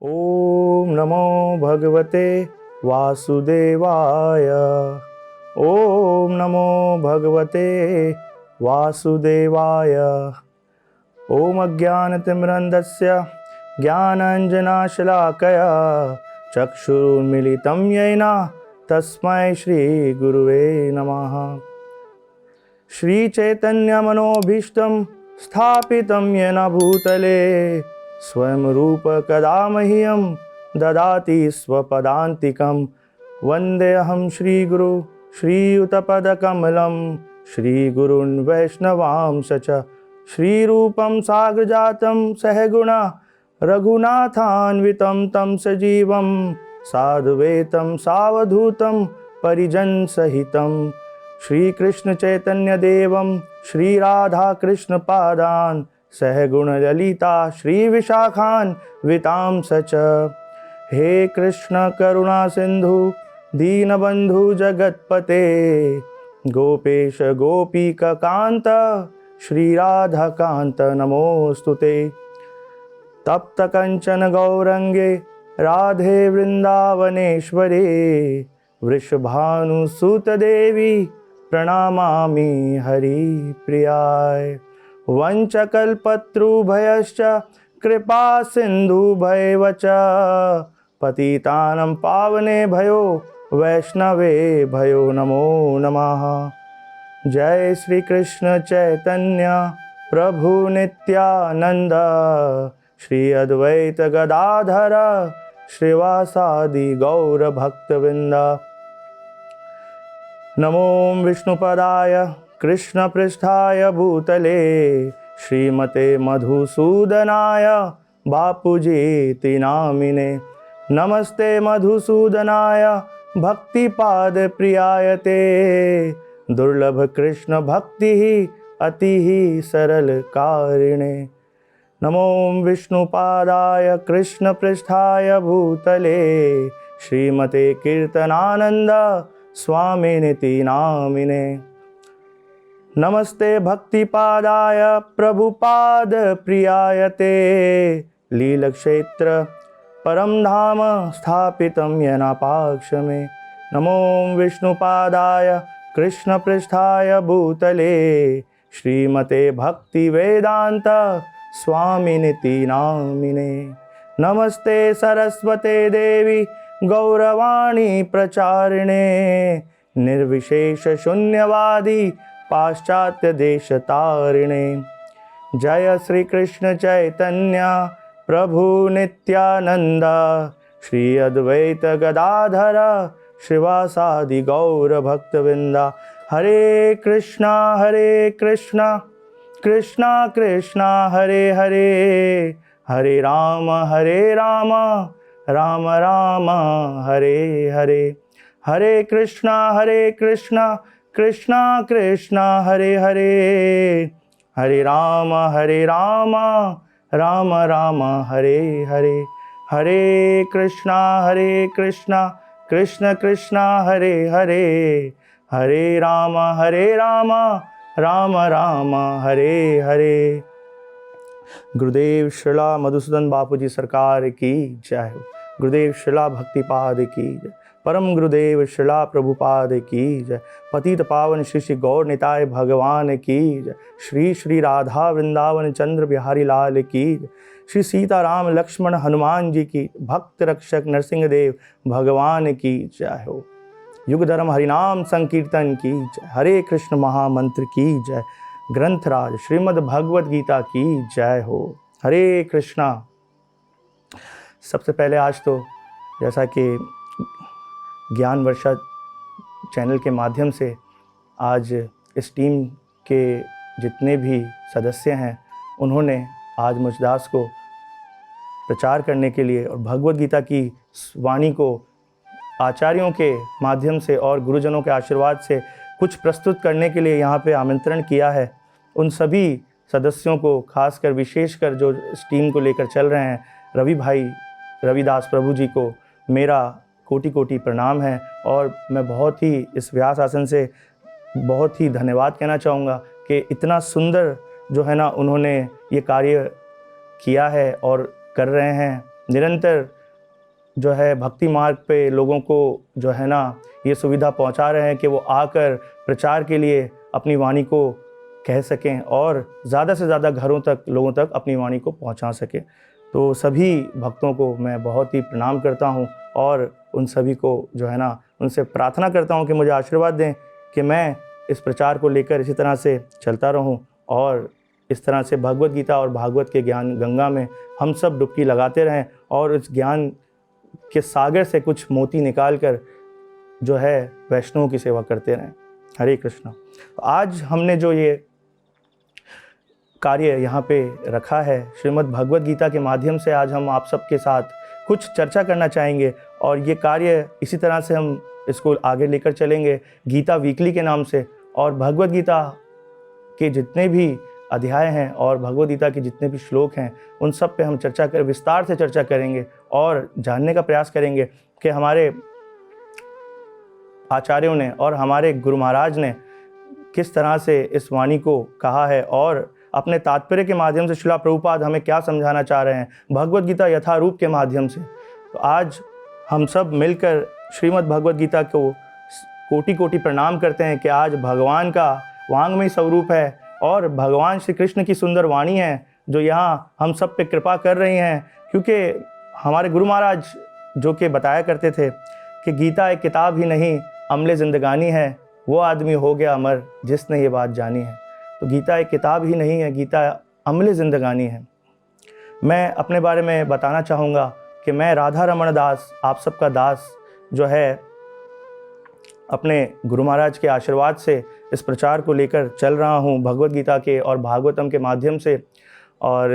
ॐ नमो भगवते वासुदेवाय। ॐ नमो भगवते वासुदेवाय। ॐ अज्ञानतिमिरन्धस्य ज्ञानाञ्जनशलाकया चक्षुरुन्मीलितं येन तस्मै श्रीगुरुवे नमः। श्रीचैतन्यमनोभीष्टं स्थापितं येन भूतले स्वयं रूप कदा मह्यं ददाति स्वपदान्तिकं। वन्देऽहं श्रीगुरु श्रीयुतपदकमलं श्रीगुरून् वैष्णवांश च। श्रीरूपं साग्रजातं सहगुणा रघुनाथान्वितं तं सजीवं साद्वैतं सावधूतं परिजनसहितं। श्रीकृष्ण चैतन्य देवं श्रीराधाकृष्णपादान् सहगुण ललिता श्रीविशाखान् वितांस च। हे कृष्ण करुणा सिंधु दीनबंधु जगत्पते गोपेश गोपीकांत श्रीराधाकांत नमोस्तुते। तप्त कंचन गौरंगे राधे वृंदावनेश्वरे वृषभानुसुत देवी प्रणमामि हरिप्रियाय। वंशकल्पतरुभयश्च कृपा सिन्धुभैव च पतितानं पावनेभ्यो वैष्णवे भयो नमो नमः। जय श्री कृष्ण चैतन्य प्रभु नित्यानंद श्री अद्वैत गदाधर श्रीवासादि गौर भक्तवृंद। नमो विष्णुपदाय कृष्ण पृष्ठाय भूतले श्रीमते मधुसूदनाय बापूजीति नामिने। नमस्ते मधुसूदनाय भक्तिपाद प्रियाय ते दुर्लभ कृष्ण भक्ति अति सरल कारिणे। नमो विष्णुपादाय कृष्ण पृष्ठाय भूतले श्रीमते कीर्तनानंद स्वामिनिति नामिने। नमस्ते भक्तिपादाय प्रभुपाद प्रियाय ते लीलक्षेत्र परम धाम स्थापितं येन पाक्ष में। नमो विष्णुपादाय कृष्ण पृष्ठाय भूतले श्रीमते भक्ति वेदांत स्वामिनिति नामिने। नमस्ते सरस्वते देवी गौरवाणी प्रचारिणे निर्विशेष शून्यवादी पाश्चात्य देश तारिणे। जय श्री कृष्ण चैतन्य प्रभु नित्यानंद श्री अद्वैत गदाधर श्रीवासादि गौर भक्तवृंदा। हरे कृष्णा कृष्णा कृष्णा हरे हरे हरे राम राम राम हरे हरे। हरे कृष्णा कृष्णा कृष्णा हरे हरे हरे राम राम राम हरे हरे। हरे कृष्णा कृष्ण कृष्णा हरे हरे हरे राम राम राम हरे हरे। गुरुदेव श्रीला मधुसूदन बापू जी सरकार की जय हो। गुरुदेव श्रीला भक्तिपाद की जय। परम गुरुदेव श्रीला प्रभुपाद की जय। पतित पावन श्री श्री गौर निताय भगवान की जय। श्री श्री राधा वृंदावन चंद्र बिहारी लाल की जय। श्री सीताराम लक्ष्मण हनुमान जी की भक्त रक्षक नरसिंह देव भगवान की जय हो। युग धर्म हरिनाम संकीर्तन की जय। हरे कृष्ण महामंत्र की जय। ग्रंथराज श्रीमद् भगवद गीता की जय हो। हरे कृष्णा। सबसे पहले आज तो जैसा कि ज्ञान वर्षा चैनल के माध्यम से आज इस टीम के जितने भी सदस्य हैं उन्होंने आज मुझदास को प्रचार करने के लिए और भगवद गीता की वाणी को आचार्यों के माध्यम से और गुरुजनों के आशीर्वाद से कुछ प्रस्तुत करने के लिए यहाँ पे आमंत्रण किया है। उन सभी सदस्यों को खासकर विशेषकर जो इस टीम को लेकर चल रहे हैं रवि भाई रविदास प्रभु जी को मेरा कोटि कोटि प्रणाम है। और मैं बहुत ही इस व्यास आसन से बहुत ही धन्यवाद कहना चाहूँगा कि इतना सुंदर जो है ना उन्होंने ये कार्य किया है और कर रहे हैं। निरंतर जो है भक्ति मार्ग पे लोगों को जो है ना ये सुविधा पहुंचा रहे हैं कि वो आकर प्रचार के लिए अपनी वाणी को कह सकें और ज़्यादा से ज़्यादा घरों तक, लोगों तक अपनी वाणी को पहुंचा सकें। तो सभी भक्तों को मैं बहुत ही प्रणाम करता हूं और उन सभी को जो है ना उनसे प्रार्थना करता हूं कि मुझे आशीर्वाद दें कि मैं इस प्रचार को लेकर इसी तरह से चलता रहूं और इस तरह से भगवत गीता और भागवत के ज्ञान गंगा में हम सब डुबकी लगाते रहें और इस ज्ञान के सागर से कुछ मोती निकाल कर जो है वैष्णवों की सेवा करते रहें। हरे कृष्णा। आज हमने जो ये कार्य यहाँ पे रखा है, श्रीमद् भगवत गीता के माध्यम से आज हम आप सबके साथ कुछ चर्चा करना चाहेंगे और ये कार्य इसी तरह से हम इसको आगे लेकर चलेंगे गीता वीकली के नाम से। और भगवत गीता के जितने भी अध्याय हैं और भगवत गीता के जितने भी श्लोक हैं उन सब पे हम चर्चा कर विस्तार से चर्चा करेंगे और जानने का प्रयास करेंगे कि हमारे आचार्यों ने और हमारे गुरु महाराज ने किस तरह से इस वाणी को कहा है और अपने तात्पर्य के माध्यम से श्रील प्रभुपाद हमें क्या समझाना चाह रहे हैं भगवत गीता यथारूप के माध्यम से। तो आज हम सब मिलकर श्रीमद् भगवत गीता को कोटि कोटि प्रणाम करते हैं कि आज भगवान का वांग्मय स्वरूप है और भगवान श्री कृष्ण की सुंदर वाणी है जो यहाँ हम सब पे कृपा कर रही हैं। क्योंकि हमारे गुरु महाराज जो कि बताया करते थे कि गीता एक किताब ही नहीं अमले ज़िंदगानी है, वो आदमी हो गया अमर जिसने ये बात जानी है। तो गीता एक किताब ही नहीं है, गीता अमले ज़िंदगानी है। मैं अपने बारे में बताना चाहूँगा कि मैं राधा रमण दास, आप सबका दास जो है अपने गुरु महाराज के आशीर्वाद से इस प्रचार को लेकर चल रहा हूँ भगवत गीता के और भागवतम के माध्यम से। और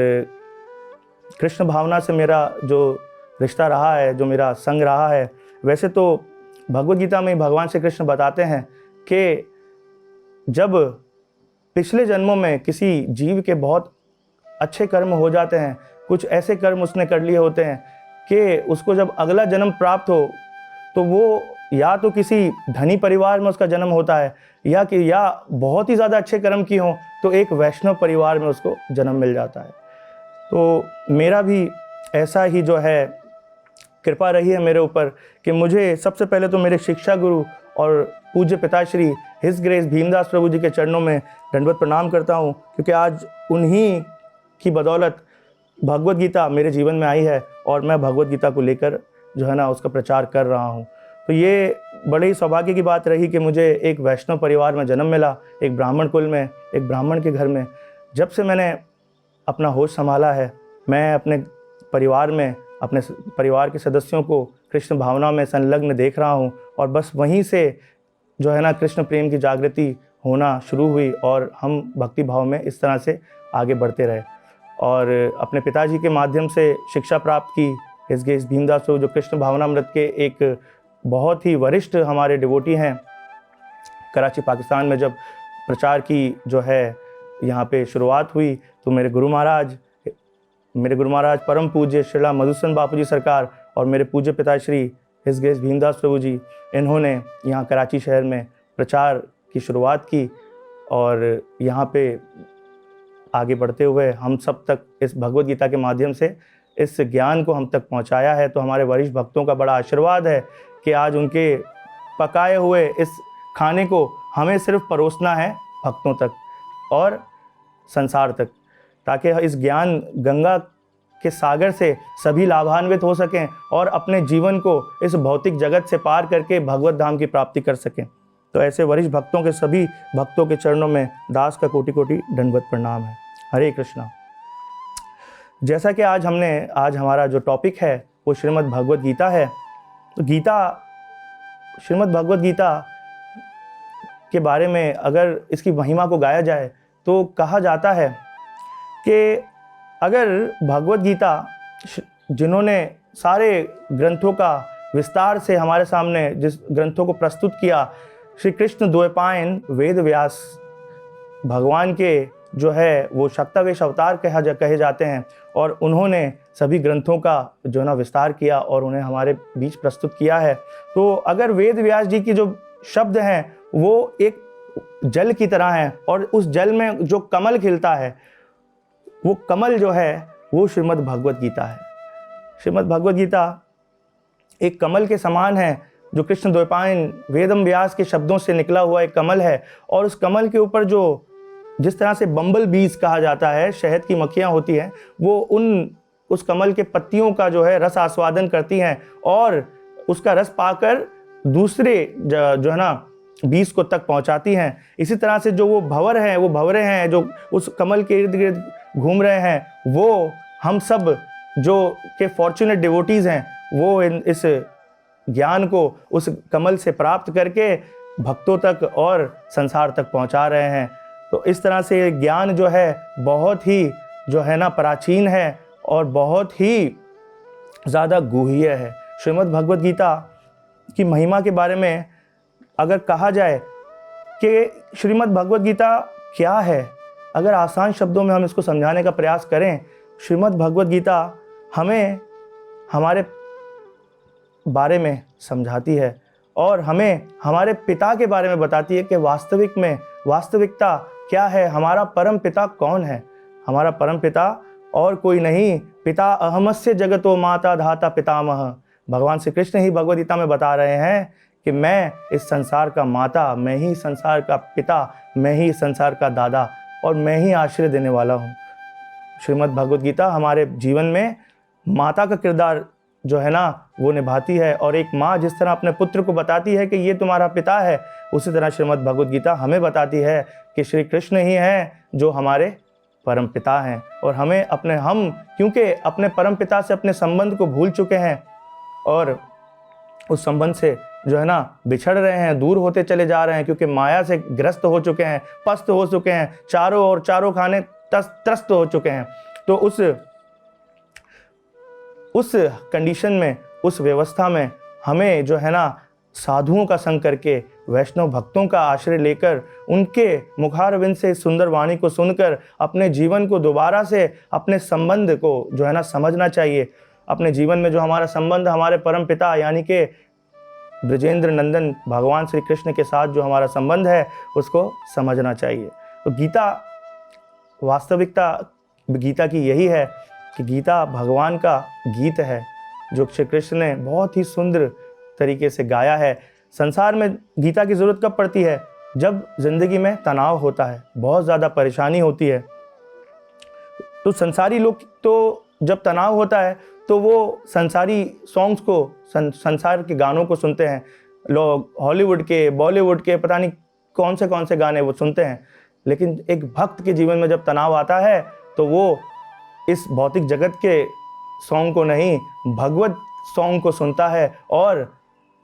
कृष्ण भावना से मेरा जो रिश्ता रहा है, जो मेरा संग रहा है, वैसे तो भगवत गीता में भगवान श्री कृष्ण बताते हैं कि जब पिछले जन्मों में किसी जीव के बहुत अच्छे कर्म हो जाते हैं, कुछ ऐसे कर्म उसने कर लिए होते हैं कि उसको जब अगला जन्म प्राप्त हो तो वो या तो किसी धनी परिवार में उसका जन्म होता है या बहुत ही ज़्यादा अच्छे कर्म की हों तो एक वैष्णव परिवार में उसको जन्म मिल जाता है। तो मेरा भी ऐसा ही जो है कृपा रही है मेरे ऊपर कि मुझे सबसे पहले तो मेरे शिक्षा गुरु और पूज्य पिताश्री हिज ग्रेस भीमदास प्रभु जी के चरणों में दंडवत प्रणाम करता हूँ, क्योंकि आज उन्हीं की बदौलत भगवत गीता मेरे जीवन में आई है और मैं भगवत गीता को लेकर जो है ना उसका प्रचार कर रहा हूँ। तो ये बड़े ही सौभाग्य की बात रही कि मुझे एक वैष्णव परिवार में जन्म मिला, एक ब्राह्मण कुल में, एक ब्राह्मण के घर में। जब से मैंने अपना होश संभाला है, मैं अपने परिवार में अपने परिवार के सदस्यों को कृष्ण भावना में संलग्न देख रहा हूँ और बस वहीं से जो है ना कृष्ण प्रेम की जागृति होना शुरू हुई और हम भक्ति भाव में इस तरह से आगे बढ़ते रहे। और अपने पिताजी के माध्यम से शिक्षा प्राप्त की। हिज ग्रेस भीमदास प्रभु जो कृष्ण भावनामृत के एक बहुत ही वरिष्ठ हमारे डिवोटी हैं, कराची पाकिस्तान में जब प्रचार की जो है यहाँ पे शुरुआत हुई तो मेरे गुरु महाराज परम पूज्य श्रीला मधुसूदन बापू जी सरकार और मेरे पूज्य पिताश्री हिज ग्रेस भीमदास प्रभु जी, इन्होंने यहाँ कराची शहर में प्रचार की शुरुआत की और यहाँ पे आगे बढ़ते हुए हम सब तक इस भगवत गीता के माध्यम से इस ज्ञान को हम तक पहुँचाया है। तो हमारे वरिष्ठ भक्तों का बड़ा आशीर्वाद है कि आज उनके पकाए हुए इस खाने को हमें सिर्फ परोसना है भक्तों तक और संसार तक, ताकि इस ज्ञान गंगा के सागर से सभी लाभान्वित हो सकें और अपने जीवन को इस भौतिक जगत से पार करके भगवत धाम की प्राप्ति कर सकें। तो ऐसे वरिष्ठ भक्तों के सभी भक्तों के चरणों में दास का कोटि कोटि दंडवत प्रणाम है। हरे कृष्णा। जैसा कि आज हमारा जो टॉपिक है वो श्रीमद् भगवत गीता है। तो श्रीमद् भगवत गीता के बारे में अगर इसकी महिमा को गाया जाए तो कहा जाता है कि अगर भगवत गीता जिन्होंने सारे ग्रंथों का विस्तार से हमारे सामने जिस ग्रंथों को प्रस्तुत किया, श्री कृष्ण द्वैपायन वेद व्यास भगवान के जो है वो शक्तावेश अवतार कहे जाते हैं और उन्होंने सभी ग्रंथों का जो ना विस्तार किया और उन्हें हमारे बीच प्रस्तुत किया है। तो अगर वेद व्यास जी की जो शब्द हैं वो एक जल की तरह हैं और उस जल में जो कमल खिलता है वो कमल जो है वो श्रीमद् भगवत गीता है। श्रीमद् भगवद गीता एक कमल के समान है, जो कृष्ण द्वैपायन वेदम व्यास के शब्दों से निकला हुआ एक कमल है। और उस कमल के ऊपर जो जिस तरह से बम्बल बीज कहा जाता है, शहद की मक्खियाँ होती हैं, वो उस कमल के पत्तियों का जो है रस आस्वादन करती हैं और उसका रस पाकर दूसरे जो है ना बीज को तक पहुंचाती हैं। इसी तरह से जो वो भंवरे हैं जो उस कमल के इर्द गिर्द घूम रहे हैं, वो हम सब जो के फॉर्चुनेट डिवोटीज हैं, वो इस ज्ञान को उस कमल से प्राप्त करके भक्तों तक और संसार तक पहुंचा रहे हैं। तो इस तरह से ज्ञान जो है बहुत ही जो है ना प्राचीन है और बहुत ही ज़्यादा गुह्य है। श्रीमद् भगवद गीता की महिमा के बारे में अगर कहा जाए कि श्रीमद् भगवद गीता क्या है, अगर आसान शब्दों में हम इसको समझाने का प्रयास करें, श्रीमद् भगवद गीता हमें हमारे बारे में समझाती है और हमें हमारे पिता के बारे में बताती है कि वास्तविकता क्या है, हमारा परम पिता कौन है। हमारा परम पिता और कोई नहीं, पिता अहमस्य जगतो माता धाता पितामह। भगवान श्री कृष्ण ही भगवद गीता में बता रहे हैं कि मैं इस संसार का माता, मैं ही संसार का पिता, मैं ही संसार का दादा और मैं ही आश्रय देने वाला हूँ। श्रीमद् भगवद गीता हमारे जीवन में माता का किरदार जो है ना वो निभाती है, और एक माँ जिस तरह अपने पुत्र को बताती है कि ये तुम्हारा पिता है, उसी तरह श्रीमद् भगवद गीता हमें बताती है कि श्री कृष्ण ही हैं जो हमारे परम पिता हैं। और हमें हम क्योंकि अपने परम पिता से अपने संबंध को भूल चुके हैं और उस संबंध से जो है ना बिछड़ रहे हैं, दूर होते चले जा रहे हैं, क्योंकि माया से ग्रस्त हो चुके हैं, पस्त हो चुके हैं, चारों खाने त्रस्त हो चुके हैं। तो उस कंडीशन में, उस व्यवस्था में हमें जो है ना साधुओं का संग करके, वैष्णव भक्तों का आश्रय लेकर, उनके मुखारविंद से सुंदर वाणी को सुनकर अपने जीवन को दोबारा से अपने संबंध को जो है ना समझना चाहिए। अपने जीवन में जो हमारा संबंध हमारे परम पिता यानी कि ब्रजेंद्र नंदन भगवान श्री कृष्ण के साथ जो हमारा संबंध है उसको समझना चाहिए। तो गीता, वास्तविकता गीता की यही है कि गीता भगवान का गीत है जो श्री कृष्ण ने बहुत ही सुंदर तरीके से गाया है। संसार में गीता की ज़रूरत कब पड़ती है? जब ज़िंदगी में तनाव होता है, बहुत ज़्यादा परेशानी होती है। तो संसारी लोग तो जब तनाव होता है तो वो संसारी सॉन्ग्स को, संसार के गानों को सुनते हैं। लोग हॉलीवुड के, बॉलीवुड के, पता नहीं कौन से गाने वो सुनते हैं। लेकिन एक भक्त के जीवन में जब तनाव आता है तो वो इस भौतिक जगत के सॉन्ग को नहीं, भगवत सॉन्ग को सुनता है और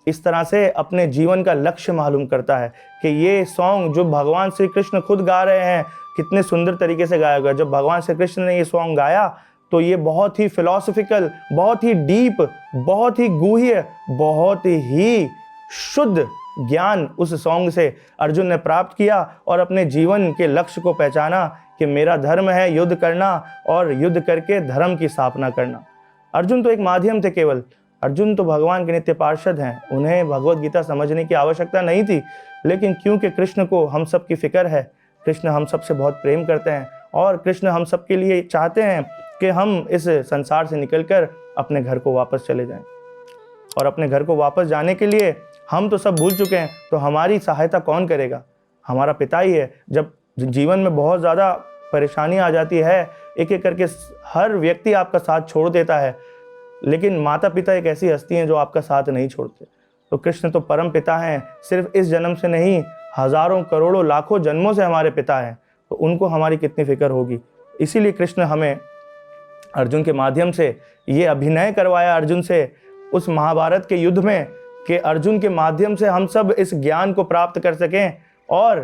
इस तरह से अपने जीवन का लक्ष्य मालूम करता है कि ये सॉन्ग जो भगवान श्री कृष्ण खुद गा रहे हैं, कितने सुंदर तरीके से गाया गया। जब भगवान श्री कृष्ण ने ये सॉन्ग गाया तो ये बहुत ही फिलॉसफिकल, बहुत ही डीप, बहुत ही गुह्य, बहुत ही शुद्ध ज्ञान उस सॉन्ग से अर्जुन ने प्राप्त किया और अपने जीवन के लक्ष्य को पहचाना कि मेरा धर्म है युद्ध करना और युद्ध करके धर्म की स्थापना करना। अर्जुन तो एक माध्यम थे केवल, अर्जुन तो भगवान के नित्य पार्षद हैं, उन्हें भगवद गीता समझने की आवश्यकता नहीं थी। लेकिन क्योंकि कृष्ण को हम सब की फिक्र है, कृष्ण हम सब से बहुत प्रेम करते हैं और कृष्ण हम सब के लिए चाहते हैं कि हम इस संसार से निकलकर अपने घर को वापस चले जाएं। और अपने घर को वापस जाने के लिए हम तो सब भूल चुके हैं, तो हमारी सहायता कौन करेगा? हमारा पिता ही है। जब जीवन में बहुत ज़्यादा परेशानी आ जाती है, एक एक करके हर व्यक्ति आपका साथ छोड़ देता है, लेकिन माता पिता एक ऐसी हस्ती हैं जो आपका साथ नहीं छोड़ते। तो कृष्ण तो परम पिता हैं, सिर्फ इस जन्म से नहीं, हजारों करोड़ों लाखों जन्मों से हमारे पिता हैं। तो उनको हमारी कितनी फिक्र होगी। इसीलिए कृष्ण हमें अर्जुन के माध्यम से ये अभिनय करवाया अर्जुन से उस महाभारत के युद्ध में, कि अर्जुन के माध्यम से हम सब इस ज्ञान को प्राप्त कर सकें और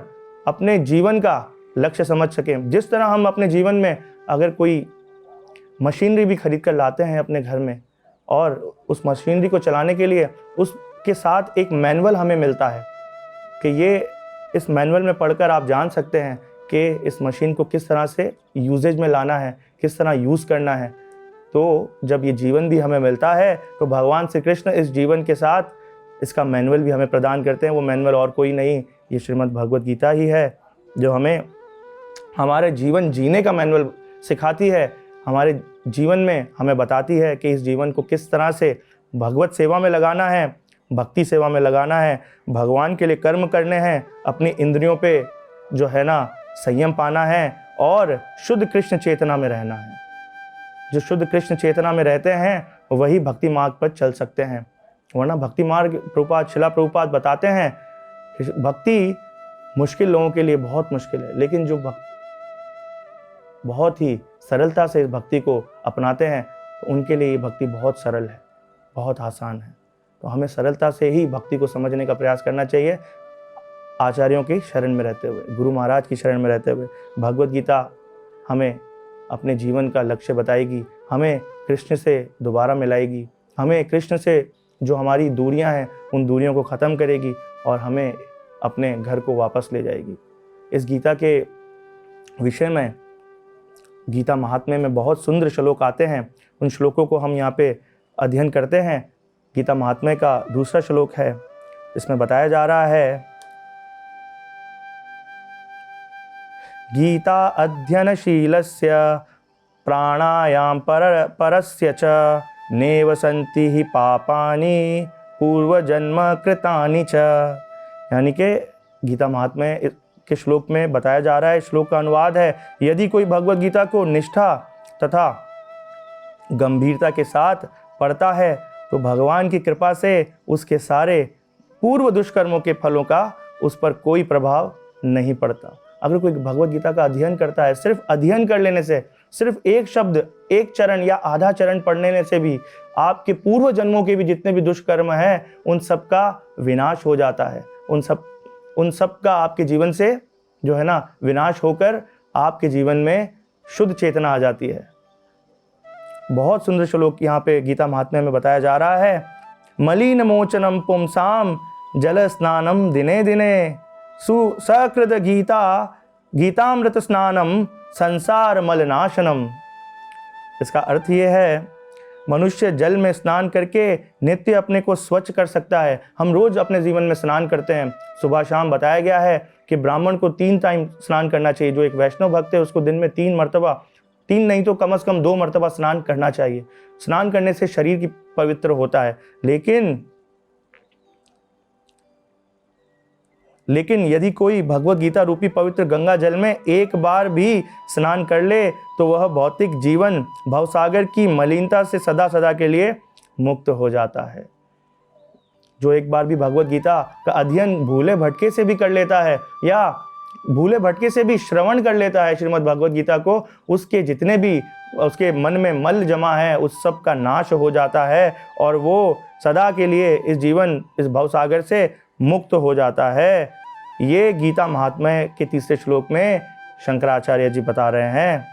अपने जीवन का लक्ष्य समझ सकें। जिस तरह हम अपने जीवन में अगर कोई मशीनरी भी खरीद कर लाते हैं अपने घर में, और उस मशीनरी को चलाने के लिए उसके साथ एक मैनुअल हमें मिलता है कि ये इस मैनुअल में पढ़कर आप जान सकते हैं कि इस मशीन को किस तरह से यूजेज में लाना है, किस तरह यूज़ करना है। तो जब ये जीवन भी हमें मिलता है तो भगवान श्री कृष्ण इस जीवन के साथ इसका मैनुअल भी हमें प्रदान करते हैं। वो मैनुअल और कोई नहीं, ये श्रीमद् भगवद गीता ही है जो हमें हमारे जीवन जीने का मैनुअल सिखाती है, हमारे जीवन में हमें बताती है कि इस जीवन को किस तरह से भगवत सेवा में लगाना है, भक्ति सेवा में लगाना है, भगवान के लिए कर्म करने हैं, अपनी इंद्रियों पे जो है ना संयम पाना है और शुद्ध कृष्ण चेतना में रहना है। जो शुद्ध कृष्ण चेतना में रहते हैं वही भक्ति मार्ग पर चल सकते हैं, वरना भक्ति मार्ग प्रभुपाद शिला प्रभुपाद बताते हैं कि भक्ति मुश्किल लोगों के लिए बहुत मुश्किल है, लेकिन जो बहुत ही सरलता से इस भक्ति को अपनाते हैं तो उनके लिए ये भक्ति बहुत सरल है, बहुत आसान है। तो हमें सरलता से ही भक्ति को समझने का प्रयास करना चाहिए, आचार्यों की शरण में रहते हुए, गुरु महाराज की शरण में रहते हुए। भगवत गीता हमें अपने जीवन का लक्ष्य बताएगी, हमें कृष्ण से दोबारा मिलाएगी, हमें कृष्ण से जो हमारी दूरियां हैं उन दूरियों को ख़त्म करेगी और हमें अपने घर को वापस ले जाएगी। इस गीता के विषय में गीता महात्म्य में बहुत सुंदर श्लोक आते हैं, उन श्लोकों को हम यहाँ पे अध्ययन करते हैं। गीता महात्म्य का दूसरा श्लोक है, इसमें बताया जा रहा है गीता अध्ययनशीलस्य प्राणायाम परस्य च नेव सन्ति हि पापानि पूर्वजन्म कृतानि च। यानी कि गीता महात्म्य के श्लोक में बताया जा रहा है, श्लोक का अनुवाद है, यदि कोई भगवत गीता को निष्ठा तथा गंभीरता के साथ पढ़ता है तो भगवान की कृपा से उसके सारे पूर्व दुष्कर्मों के फलों का उस पर कोई प्रभाव नहीं पड़ता। अगर कोई भगवत गीता का अध्ययन करता है, सिर्फ अध्ययन कर लेने से, सिर्फ एक शब्द, एक चरण या आधा चरण पढ़ने से भी आपके पूर्व जन्मों के भी जितने भी दुष्कर्म हैं उन सब का विनाश हो जाता है। उन सब का आपके जीवन से जो है ना विनाश होकर आपके जीवन में शुद्ध चेतना आ जाती है। बहुत सुंदर श्लोक यहाँ पे गीता महात्म्य में बताया जा रहा है, मलिन मोचनम पुंसाम जल स्नानम दिने दिने सुसकृत गीतामृत स्नानम संसार मलनाशनम। इसका अर्थ ये है, मनुष्य जल में स्नान करके नित्य अपने को स्वच्छ कर सकता है। हम रोज अपने जीवन में स्नान करते हैं, सुबह शाम बताया गया है कि ब्राह्मण को 3 टाइम स्नान करना चाहिए। जो एक वैष्णव भक्त है उसको दिन में 3 मर्तबा, 3 नहीं तो कम से कम 2 मर्तबा स्नान करना चाहिए। स्नान करने से शरीर की पवित्र होता है, लेकिन यदि कोई भगवत गीता रूपी पवित्र गंगा जल में एक बार भी स्नान कर ले तो वह भौतिक जीवन भवसागर की मलिनता से सदा सदा के लिए मुक्त हो जाता है। जो एक बार भी भगवत गीता का अध्ययन भूले भटके से भी कर लेता है या भूले भटके से भी श्रवण कर लेता है श्रीमद् भगवत गीता को, उसके जितने भी उसके मन में मल जमा है उस सब का नाश हो जाता है और वो सदा के लिए इस भवसागर से मुक्त हो जाता है। ये गीता महात्म्य के तीसरे श्लोक में शंकराचार्य जी बता रहे हैं।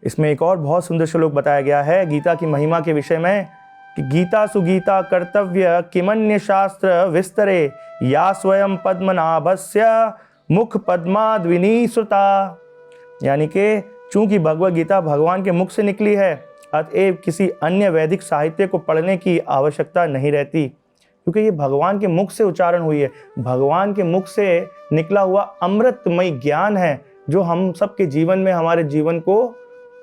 इसमें एक और बहुत सुंदर श्लोक बताया गया है गीता की महिमा के विषय में कि गीता सुगीता कर्तव्य किमन्य शास्त्र विस्तरे या स्वयं पद्मनाभस्य मुख पद्माद्विनी सुता। यानी कि चूंकि भगवत गीता भगवान के मुख से निकली है, अतएव किसी अन्य वैदिक साहित्य को पढ़ने की आवश्यकता नहीं रहती, क्योंकि ये भगवान के मुख से उच्चारण हुई है। भगवान के मुख से निकला हुआ अमृतमय ज्ञान है जो हम सबके जीवन में हमारे जीवन को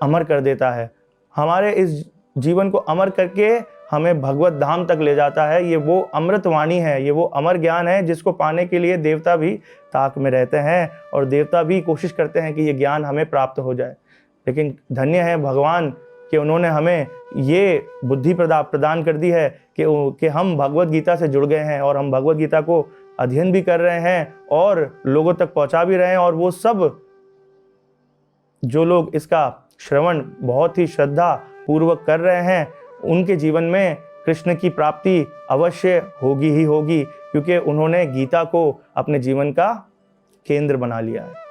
अमर कर देता है, हमारे इस जीवन को अमर करके हमें भगवत धाम तक ले जाता है। ये वो अमृत वाणी है, ये वो अमर ज्ञान है जिसको पाने के लिए देवता भी ताक में रहते हैं और देवता भी कोशिश करते हैं कि ये ज्ञान हमें प्राप्त हो जाए। लेकिन धन्य है भगवान कि उन्होंने हमें ये बुद्धि प्रदान कर दी है कि हम भगवत गीता से जुड़ गए हैं और हम भगवत गीता को अध्ययन भी कर रहे हैं और लोगों तक पहुंचा भी रहे हैं। और वो सब जो लोग इसका श्रवण बहुत ही श्रद्धा पूर्वक कर रहे हैं उनके जीवन में कृष्ण की प्राप्ति अवश्य होगी ही होगी, क्योंकि उन्होंने गीता को अपने जीवन का केंद्र बना लिया है।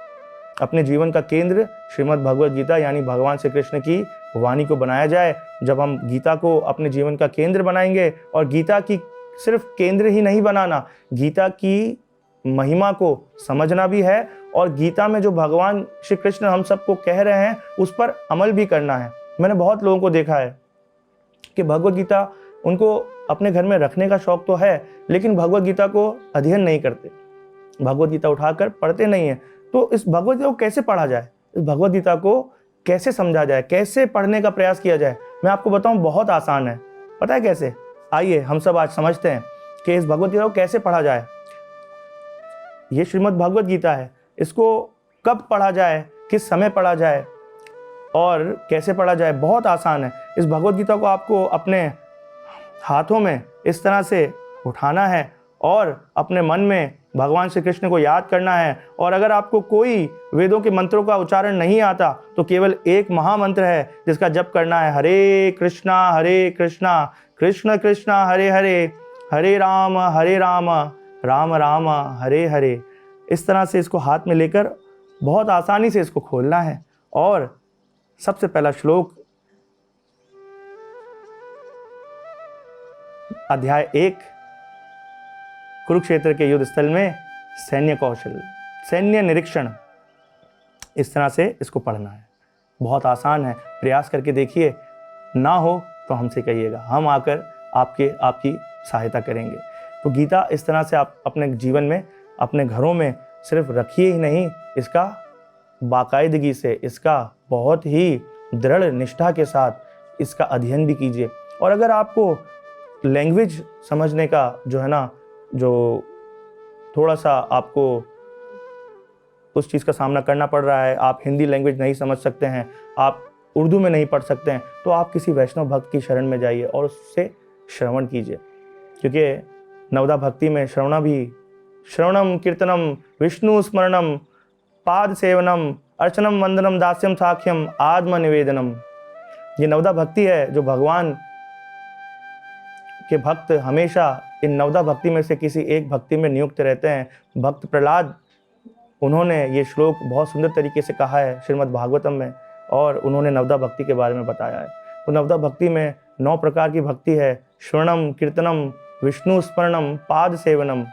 अपने जीवन का केंद्र श्रीमद् भगवत गीता यानी भगवान श्री कृष्ण की वाणी को बनाया जाए। जब हम गीता को अपने जीवन का केंद्र बनाएंगे, और गीता की सिर्फ केंद्र ही नहीं बनाना, गीता की महिमा को समझना भी है और गीता में जो भगवान श्री कृष्ण हम सबको कह रहे हैं उस पर अमल भी करना है। मैंने बहुत लोगों को देखा है कि भगवत गीता उनको अपने घर में रखने का शौक तो है, लेकिन भगवत गीता को अध्ययन नहीं करते, भगवत गीता उठाकर पढ़ते नहीं है। तो इस भगवत गीता को कैसे पढ़ा जाए? इस भगवत गीता को कैसे समझा जाए, कैसे पढ़ने का प्रयास किया जाए। मैं आपको बताऊं, बहुत आसान है। पता है कैसे? आइए हम सब आज समझते हैं कि इस भगवत गीता को कैसे पढ़ा जाए। ये श्रीमद् भगवत गीता है, इसको कब पढ़ा जाए, किस समय पढ़ा जाए और कैसे पढ़ा जाए, बहुत आसान है। इस भगवत गीता को आपको अपने हाथों में इस तरह से उठाना है और अपने मन में भगवान श्री कृष्ण को याद करना है। और अगर आपको कोई वेदों के मंत्रों का उच्चारण नहीं आता तो केवल एक महामंत्र है जिसका जप करना है, हरे कृष्णा कृष्ण कृष्णा हरे हरे, हरे राम राम राम हरे हरे। इस तरह से इसको हाथ में लेकर बहुत आसानी से इसको खोलना है। और सबसे पहला श्लोक अध्याय 1, कुरुक्षेत्र के युद्ध स्थल में सैन्य कौशल, सैन्य निरीक्षण, इस तरह से इसको पढ़ना है। बहुत आसान है, प्रयास करके देखिए। ना हो तो हमसे कहिएगा, हम आकर आपकी सहायता करेंगे। तो गीता इस तरह से आप अपने जीवन में, अपने घरों में सिर्फ रखिए ही नहीं, इसका बाकायदगी से, इसका बहुत ही दृढ़ निष्ठा के साथ इसका अध्ययन भी कीजिए। और अगर आपको लैंग्वेज समझने का जो है ना, जो थोड़ा सा आपको उस चीज़ का सामना करना पड़ रहा है, आप हिंदी लैंग्वेज नहीं समझ सकते हैं, आप उर्दू में नहीं पढ़ सकते हैं, तो आप किसी वैष्णव भक्त की शरण में जाइए और उससे श्रवण कीजिए। क्योंकि नवदा भक्ति में श्रवणम कीर्तनम विष्णु स्मरणम पाद सेवनम अर्चनम वंदनम दास्यम साख्यम आत्म निवेदनम, ये नवदा भक्ति है जो भगवान के भक्त हमेशा इन नवदा भक्ति में से किसी एक भक्ति में नियुक्त रहते हैं। भक्त प्रहलाद, उन्होंने ये श्लोक बहुत सुंदर तरीके से कहा है श्रीमद् भागवतम में, और उन्होंने नवदा भक्ति के बारे में बताया है। तो नवदा भक्ति में 9 प्रकार की भक्ति है, श्रवणम कीर्तनम विष्णु स्मरणम पाद सेवनम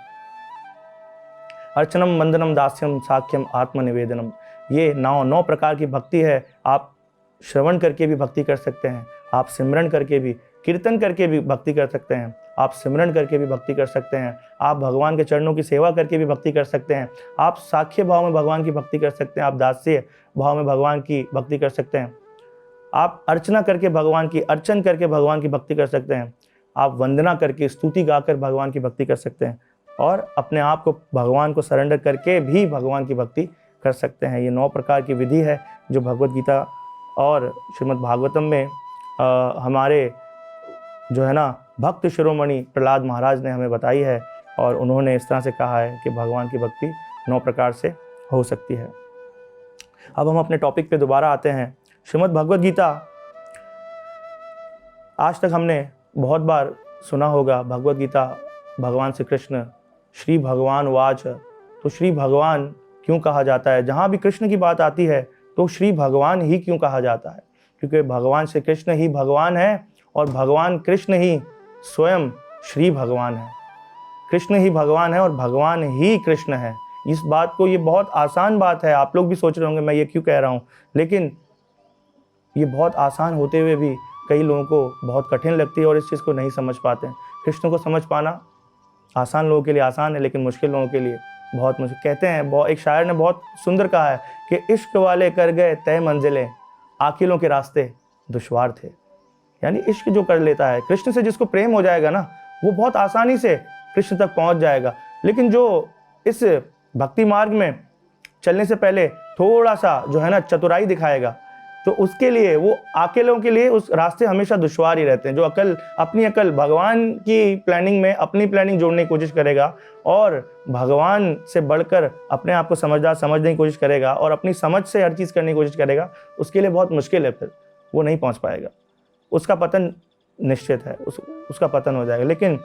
अर्चनम वंदनम दास्यम साख्यम आत्मनिवेदनम। ये 9 प्रकार की भक्ति है। आप श्रवण करके भी भक्ति कर सकते हैं, आप सिमरन करके भी, कीर्तन करके भी भक्ति कर सकते हैं, आप सिमरन करके भी भक्ति कर सकते हैं, आप भगवान के चरणों की सेवा करके भी भक्ति कर सकते हैं, आप साख्य भाव में भगवान की भक्ति कर सकते हैं, आप दास्य भाव में भगवान की भक्ति कर सकते हैं, आप अर्चना करके भगवान की, अर्चन करके भगवान की भक्ति कर सकते हैं, आप वंदना करके, स्तुति गाकर भगवान की भक्ति कर सकते हैं, और अपने आप को भगवान को सरेंडर करके भी भगवान की भक्ति कर सकते हैं। ये 9 प्रकार की विधि है जो भगवत गीता और श्रीमद् भागवतम में हमारे जो है ना भक्त शिरोमणि प्रहलाद महाराज ने हमें बताई है। और उन्होंने इस तरह से कहा है कि भगवान की भक्ति 9 प्रकार से हो सकती है। अब हम अपने टॉपिक पे दोबारा आते हैं। श्रीमद् भगवत गीता, आज तक हमने बहुत बार सुना होगा भगवत गीता भगवान श्री कृष्ण, श्री भगवान वाच। तो श्री भगवान क्यों कहा जाता है? जहाँ भी कृष्ण की बात आती है तो श्री भगवान ही क्यों कहा जाता है? क्योंकि भगवान श्री कृष्ण ही भगवान है और भगवान कृष्ण ही स्वयं श्री भगवान है। कृष्ण ही भगवान है और भगवान ही कृष्ण है। इस बात को, ये बहुत आसान बात है, आप लोग भी सोच रहे होंगे मैं ये क्यों कह रहा हूँ, लेकिन ये बहुत आसान होते हुए भी कई लोगों को बहुत कठिन लगती है और इस चीज़ को नहीं समझ पाते हैं। कृष्ण को समझ पाना आसान लोगों के लिए आसान है, लेकिन मुश्किल लोगों के लिए बहुत मुश्किल। कहते हैं, एक शायर ने बहुत सुंदर कहा है कि इश्क वाले कर गए तय मंजिलें, आकिलों के रास्ते दुश्वार थे। यानी इश्क जो कर लेता है, कृष्ण से जिसको प्रेम हो जाएगा ना, वो बहुत आसानी से कृष्ण तक पहुंच जाएगा। लेकिन जो इस भक्ति मार्ग में चलने से पहले थोड़ा सा जो है ना चतुराई दिखाएगा, तो उसके लिए, वो अकेलों के लिए उस रास्ते हमेशा दुश्वार ही रहते हैं। जो अपनी अकल भगवान की प्लानिंग में अपनी प्लानिंग जोड़ने की कोशिश करेगा और भगवान से बढ़कर अपने आप को समझने की कोशिश करेगा और अपनी समझ से हर चीज़ करने की कोशिश करेगा, उसके लिए बहुत मुश्किल है, फिर वो नहीं पहुंच पाएगा, उसका पतन निश्चित है, उसका पतन हो जाएगा। लेकिन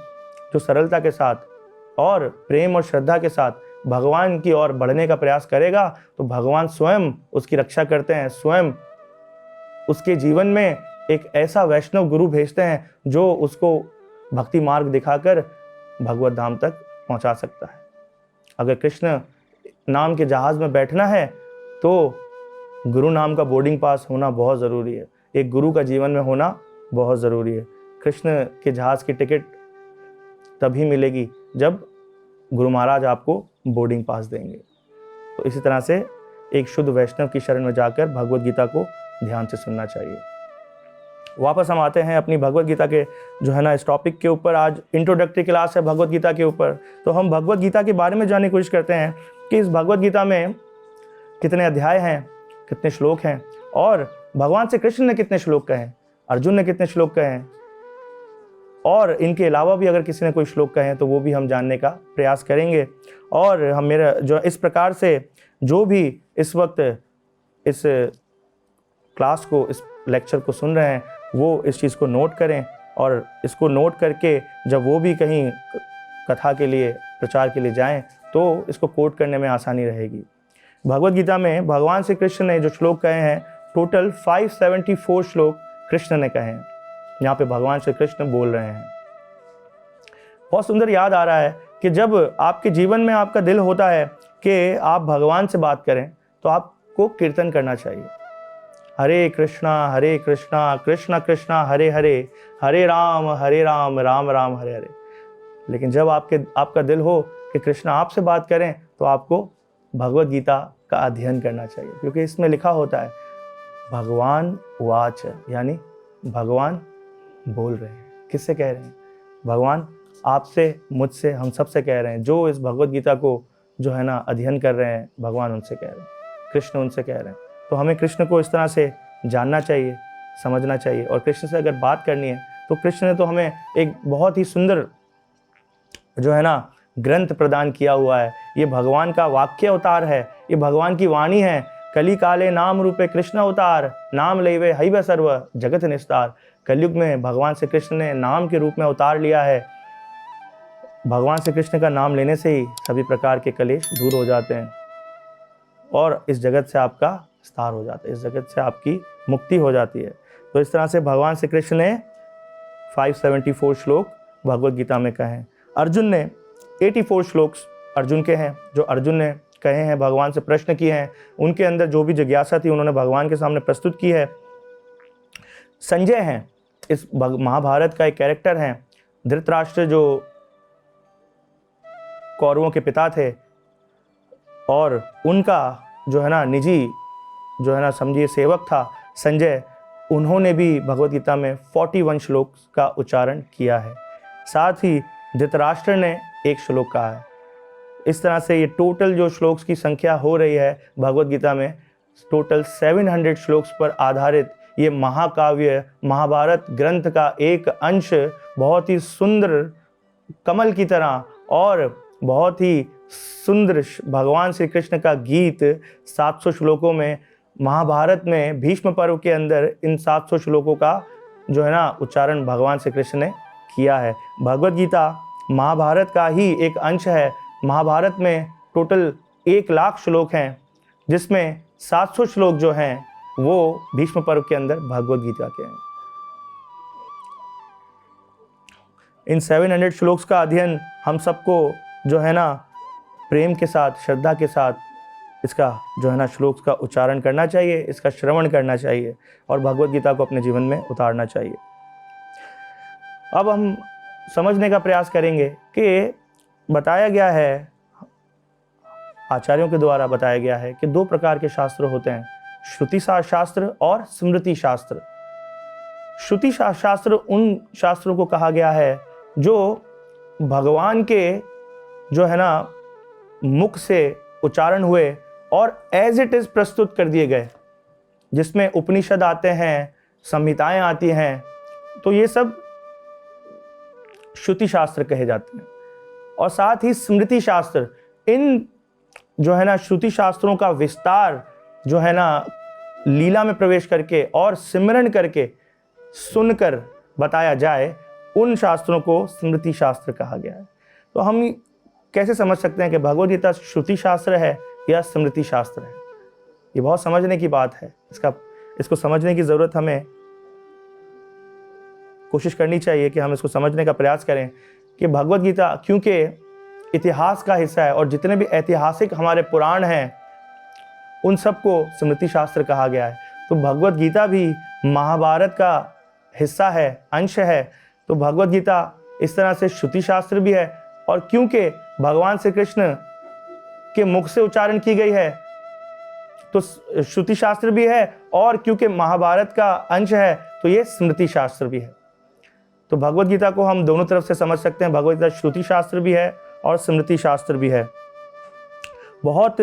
जो सरलता के साथ और प्रेम और श्रद्धा के साथ भगवान की ओर बढ़ने का प्रयास करेगा, तो भगवान स्वयं उसकी रक्षा करते हैं, स्वयं उसके जीवन में एक ऐसा वैष्णव गुरु भेजते हैं जो उसको भक्ति मार्ग दिखाकर भगवत धाम तक पहुंचा सकता है। अगर कृष्ण नाम के जहाज में बैठना है तो गुरु नाम का बोर्डिंग पास होना बहुत ज़रूरी है, एक गुरु का जीवन में होना बहुत ज़रूरी है। कृष्ण के जहाज की टिकट तभी मिलेगी जब गुरु महाराज आपको बोर्डिंग पास देंगे। तो इसी तरह से एक शुद्ध वैष्णव की शरण में जाकर भगवत गीता को ध्यान से सुनना चाहिए। वापस हम आते हैं अपनी भगवत गीता के जो है ना इस टॉपिक के ऊपर। आज इंट्रोडक्टरी क्लास है भगवत गीता के ऊपर, तो हम भगवत गीता के बारे में जानने की कोशिश करते हैं कि इस भगवत गीता में कितने अध्याय हैं, कितने श्लोक हैं, और भगवान श्री कृष्ण ने कितने श्लोक कहे हैं, अर्जुन ने कितने श्लोक कहे हैं, और इनके अलावा भी अगर किसी ने कोई श्लोक कहे हैं तो वो भी हम जानने का प्रयास करेंगे। और हम मेरा जो इस प्रकार से जो भी इस वक्त इस क्लास को, इस लेक्चर को सुन रहे हैं, वो इस चीज़ को नोट करें, और इसको नोट करके जब वो भी कहीं कथा के लिए, प्रचार के लिए जाएं तो इसको कोट करने में आसानी रहेगी। भगवत गीता में भगवान श्री कृष्ण ने जो श्लोक कहे हैं, टोटल 574 श्लोक कृष्ण ने कहे हैं। यहाँ पे भगवान श्री कृष्ण बोल रहे हैं। बहुत सुंदर याद आ रहा है कि जब आपके जीवन में आपका दिल होता है कि आप भगवान से बात करें तो आपको कीर्तन करना चाहिए। हरे कृष्णा कृष्णा कृष्णा हरे हरे, हरे राम राम राम हरे हरे। लेकिन जब आपका दिल हो कि कृष्ण आपसे बात करें तो आपको भगवत गीता का अध्ययन करना चाहिए, क्योंकि इसमें लिखा होता है भगवान वाच, यानी भगवान बोल रहे हैं। किससे कह रहे हैं? भगवान आपसे, मुझसे, हम सबसे कह रहे हैं। जो इस भगवत गीता को जो है ना अध्ययन कर रहे हैं, भगवान उनसे कह रहे हैं, कृष्ण उनसे कह रहे हैं। तो हमें कृष्ण को इस तरह से जानना चाहिए, समझना चाहिए। और कृष्ण से अगर बात करनी है तो कृष्ण ने तो हमें एक बहुत ही सुंदर जो है ना ग्रंथ प्रदान किया हुआ है। ये भगवान का वाक्य अवतार है, ये भगवान की वाणी है। कली काले नाम रूपे कृष्ण अवतार, नाम लेवे हईव सर्व जगत निस्तार। कलयुग में भगवान श्री कृष्ण ने नाम के रूप में अवतार लिया है। भगवान श्री कृष्ण का नाम लेने से ही सभी प्रकार के कलेश दूर हो जाते हैं और इस जगत से आपका विस्तार हो जाता है, इस जगत से आपकी मुक्ति हो जाती है। तो इस तरह से भगवान श्री कृष्ण ने 574 श्लोक भगवत गीता में कहे हैं। अर्जुन ने 84 श्लोक अर्जुन के हैं, जो अर्जुन ने कहे हैं, भगवान से प्रश्न किए हैं। उनके अंदर जो भी जिज्ञासा थी उन्होंने भगवान के सामने प्रस्तुत की है। संजय हैं, इस महाभारत का एक कैरेक्टर हैं। धृतराष्ट्र जो कौरवों के पिता थे और उनका जो है ना निजी जो है ना समझिए सेवक था संजय, उन्होंने भी भगवत गीता में 41 श्लोक का उच्चारण किया है। साथ ही धृतराष्ट्र ने एक श्लोक कहा है। इस तरह से ये टोटल जो श्लोक्स की संख्या हो रही है भगवत गीता में, टोटल 700 श्लोक्स पर आधारित ये महाकाव्य महाभारत ग्रंथ का एक अंश बहुत ही सुंदर कमल की तरह और बहुत ही सुंदर भगवान श्री कृष्ण का गीत 700 श्लोकों में, महाभारत में भीष्म पर्व के अंदर इन 700 श्लोकों का जो है ना उच्चारण भगवान श्री कृष्ण ने किया है। भगवत गीता महाभारत का ही एक अंश है। महाभारत में टोटल 1 लाख श्लोक हैं, जिसमें 700 श्लोक जो हैं वो भीष्म पर्व के अंदर भगवत गीता के हैं। इन 700 श्लोक्स का अध्ययन हम सबको जो है ना प्रेम के साथ, श्रद्धा के साथ इसका जो है ना श्लोक का उच्चारण करना चाहिए, इसका श्रवण करना चाहिए और भगवत गीता को अपने जीवन में उतारना चाहिए। अब हम समझने का प्रयास करेंगे कि बताया गया है, आचार्यों के द्वारा बताया गया है कि 2 प्रकार के शास्त्र होते हैं, श्रुति शास्त्र और स्मृति शास्त्र। श्रुति शास्त्र उन शास्त्रों को कहा गया है जो भगवान के जो है ना मुख से उच्चारण हुए और एज इट इज प्रस्तुत कर दिए गए, जिसमें उपनिषद आते हैं, संहिताएं आती हैं, तो ये सब श्रुति शास्त्र कहे जाते हैं। और साथ ही स्मृति शास्त्र, इन जो है ना श्रुति शास्त्रों का विस्तार जो है ना लीला में प्रवेश करके और सिमरन करके सुनकर बताया जाए, उन शास्त्रों को स्मृति शास्त्र कहा गया है। तो हम कैसे समझ सकते हैं कि भगवद गीता श्रुति शास्त्र है या स्मृति शास्त्र है? ये बहुत समझने की बात है। इसको समझने की ज़रूरत हमें कोशिश करनी चाहिए कि हम इसको समझने का प्रयास करें कि भगवद गीता क्योंकि इतिहास का हिस्सा है और जितने भी ऐतिहासिक हमारे पुराण हैं उन सबको स्मृति शास्त्र कहा गया है। तो भगवद गीता भी महाभारत का हिस्सा है, अंश है। तो भगवद गीता इस तरह से श्रुति शास्त्र भी है और क्योंकि भगवान श्री कृष्ण के मुख से उच्चारण की गई है तो श्रुति शास्त्र भी है, और क्योंकि महाभारत का अंश है तो ये स्मृति शास्त्र भी है। तो भगवत गीता को हम दोनों तरफ से समझ सकते हैं। भगवत गीता श्रुति शास्त्र भी है और स्मृति शास्त्र भी है। बहुत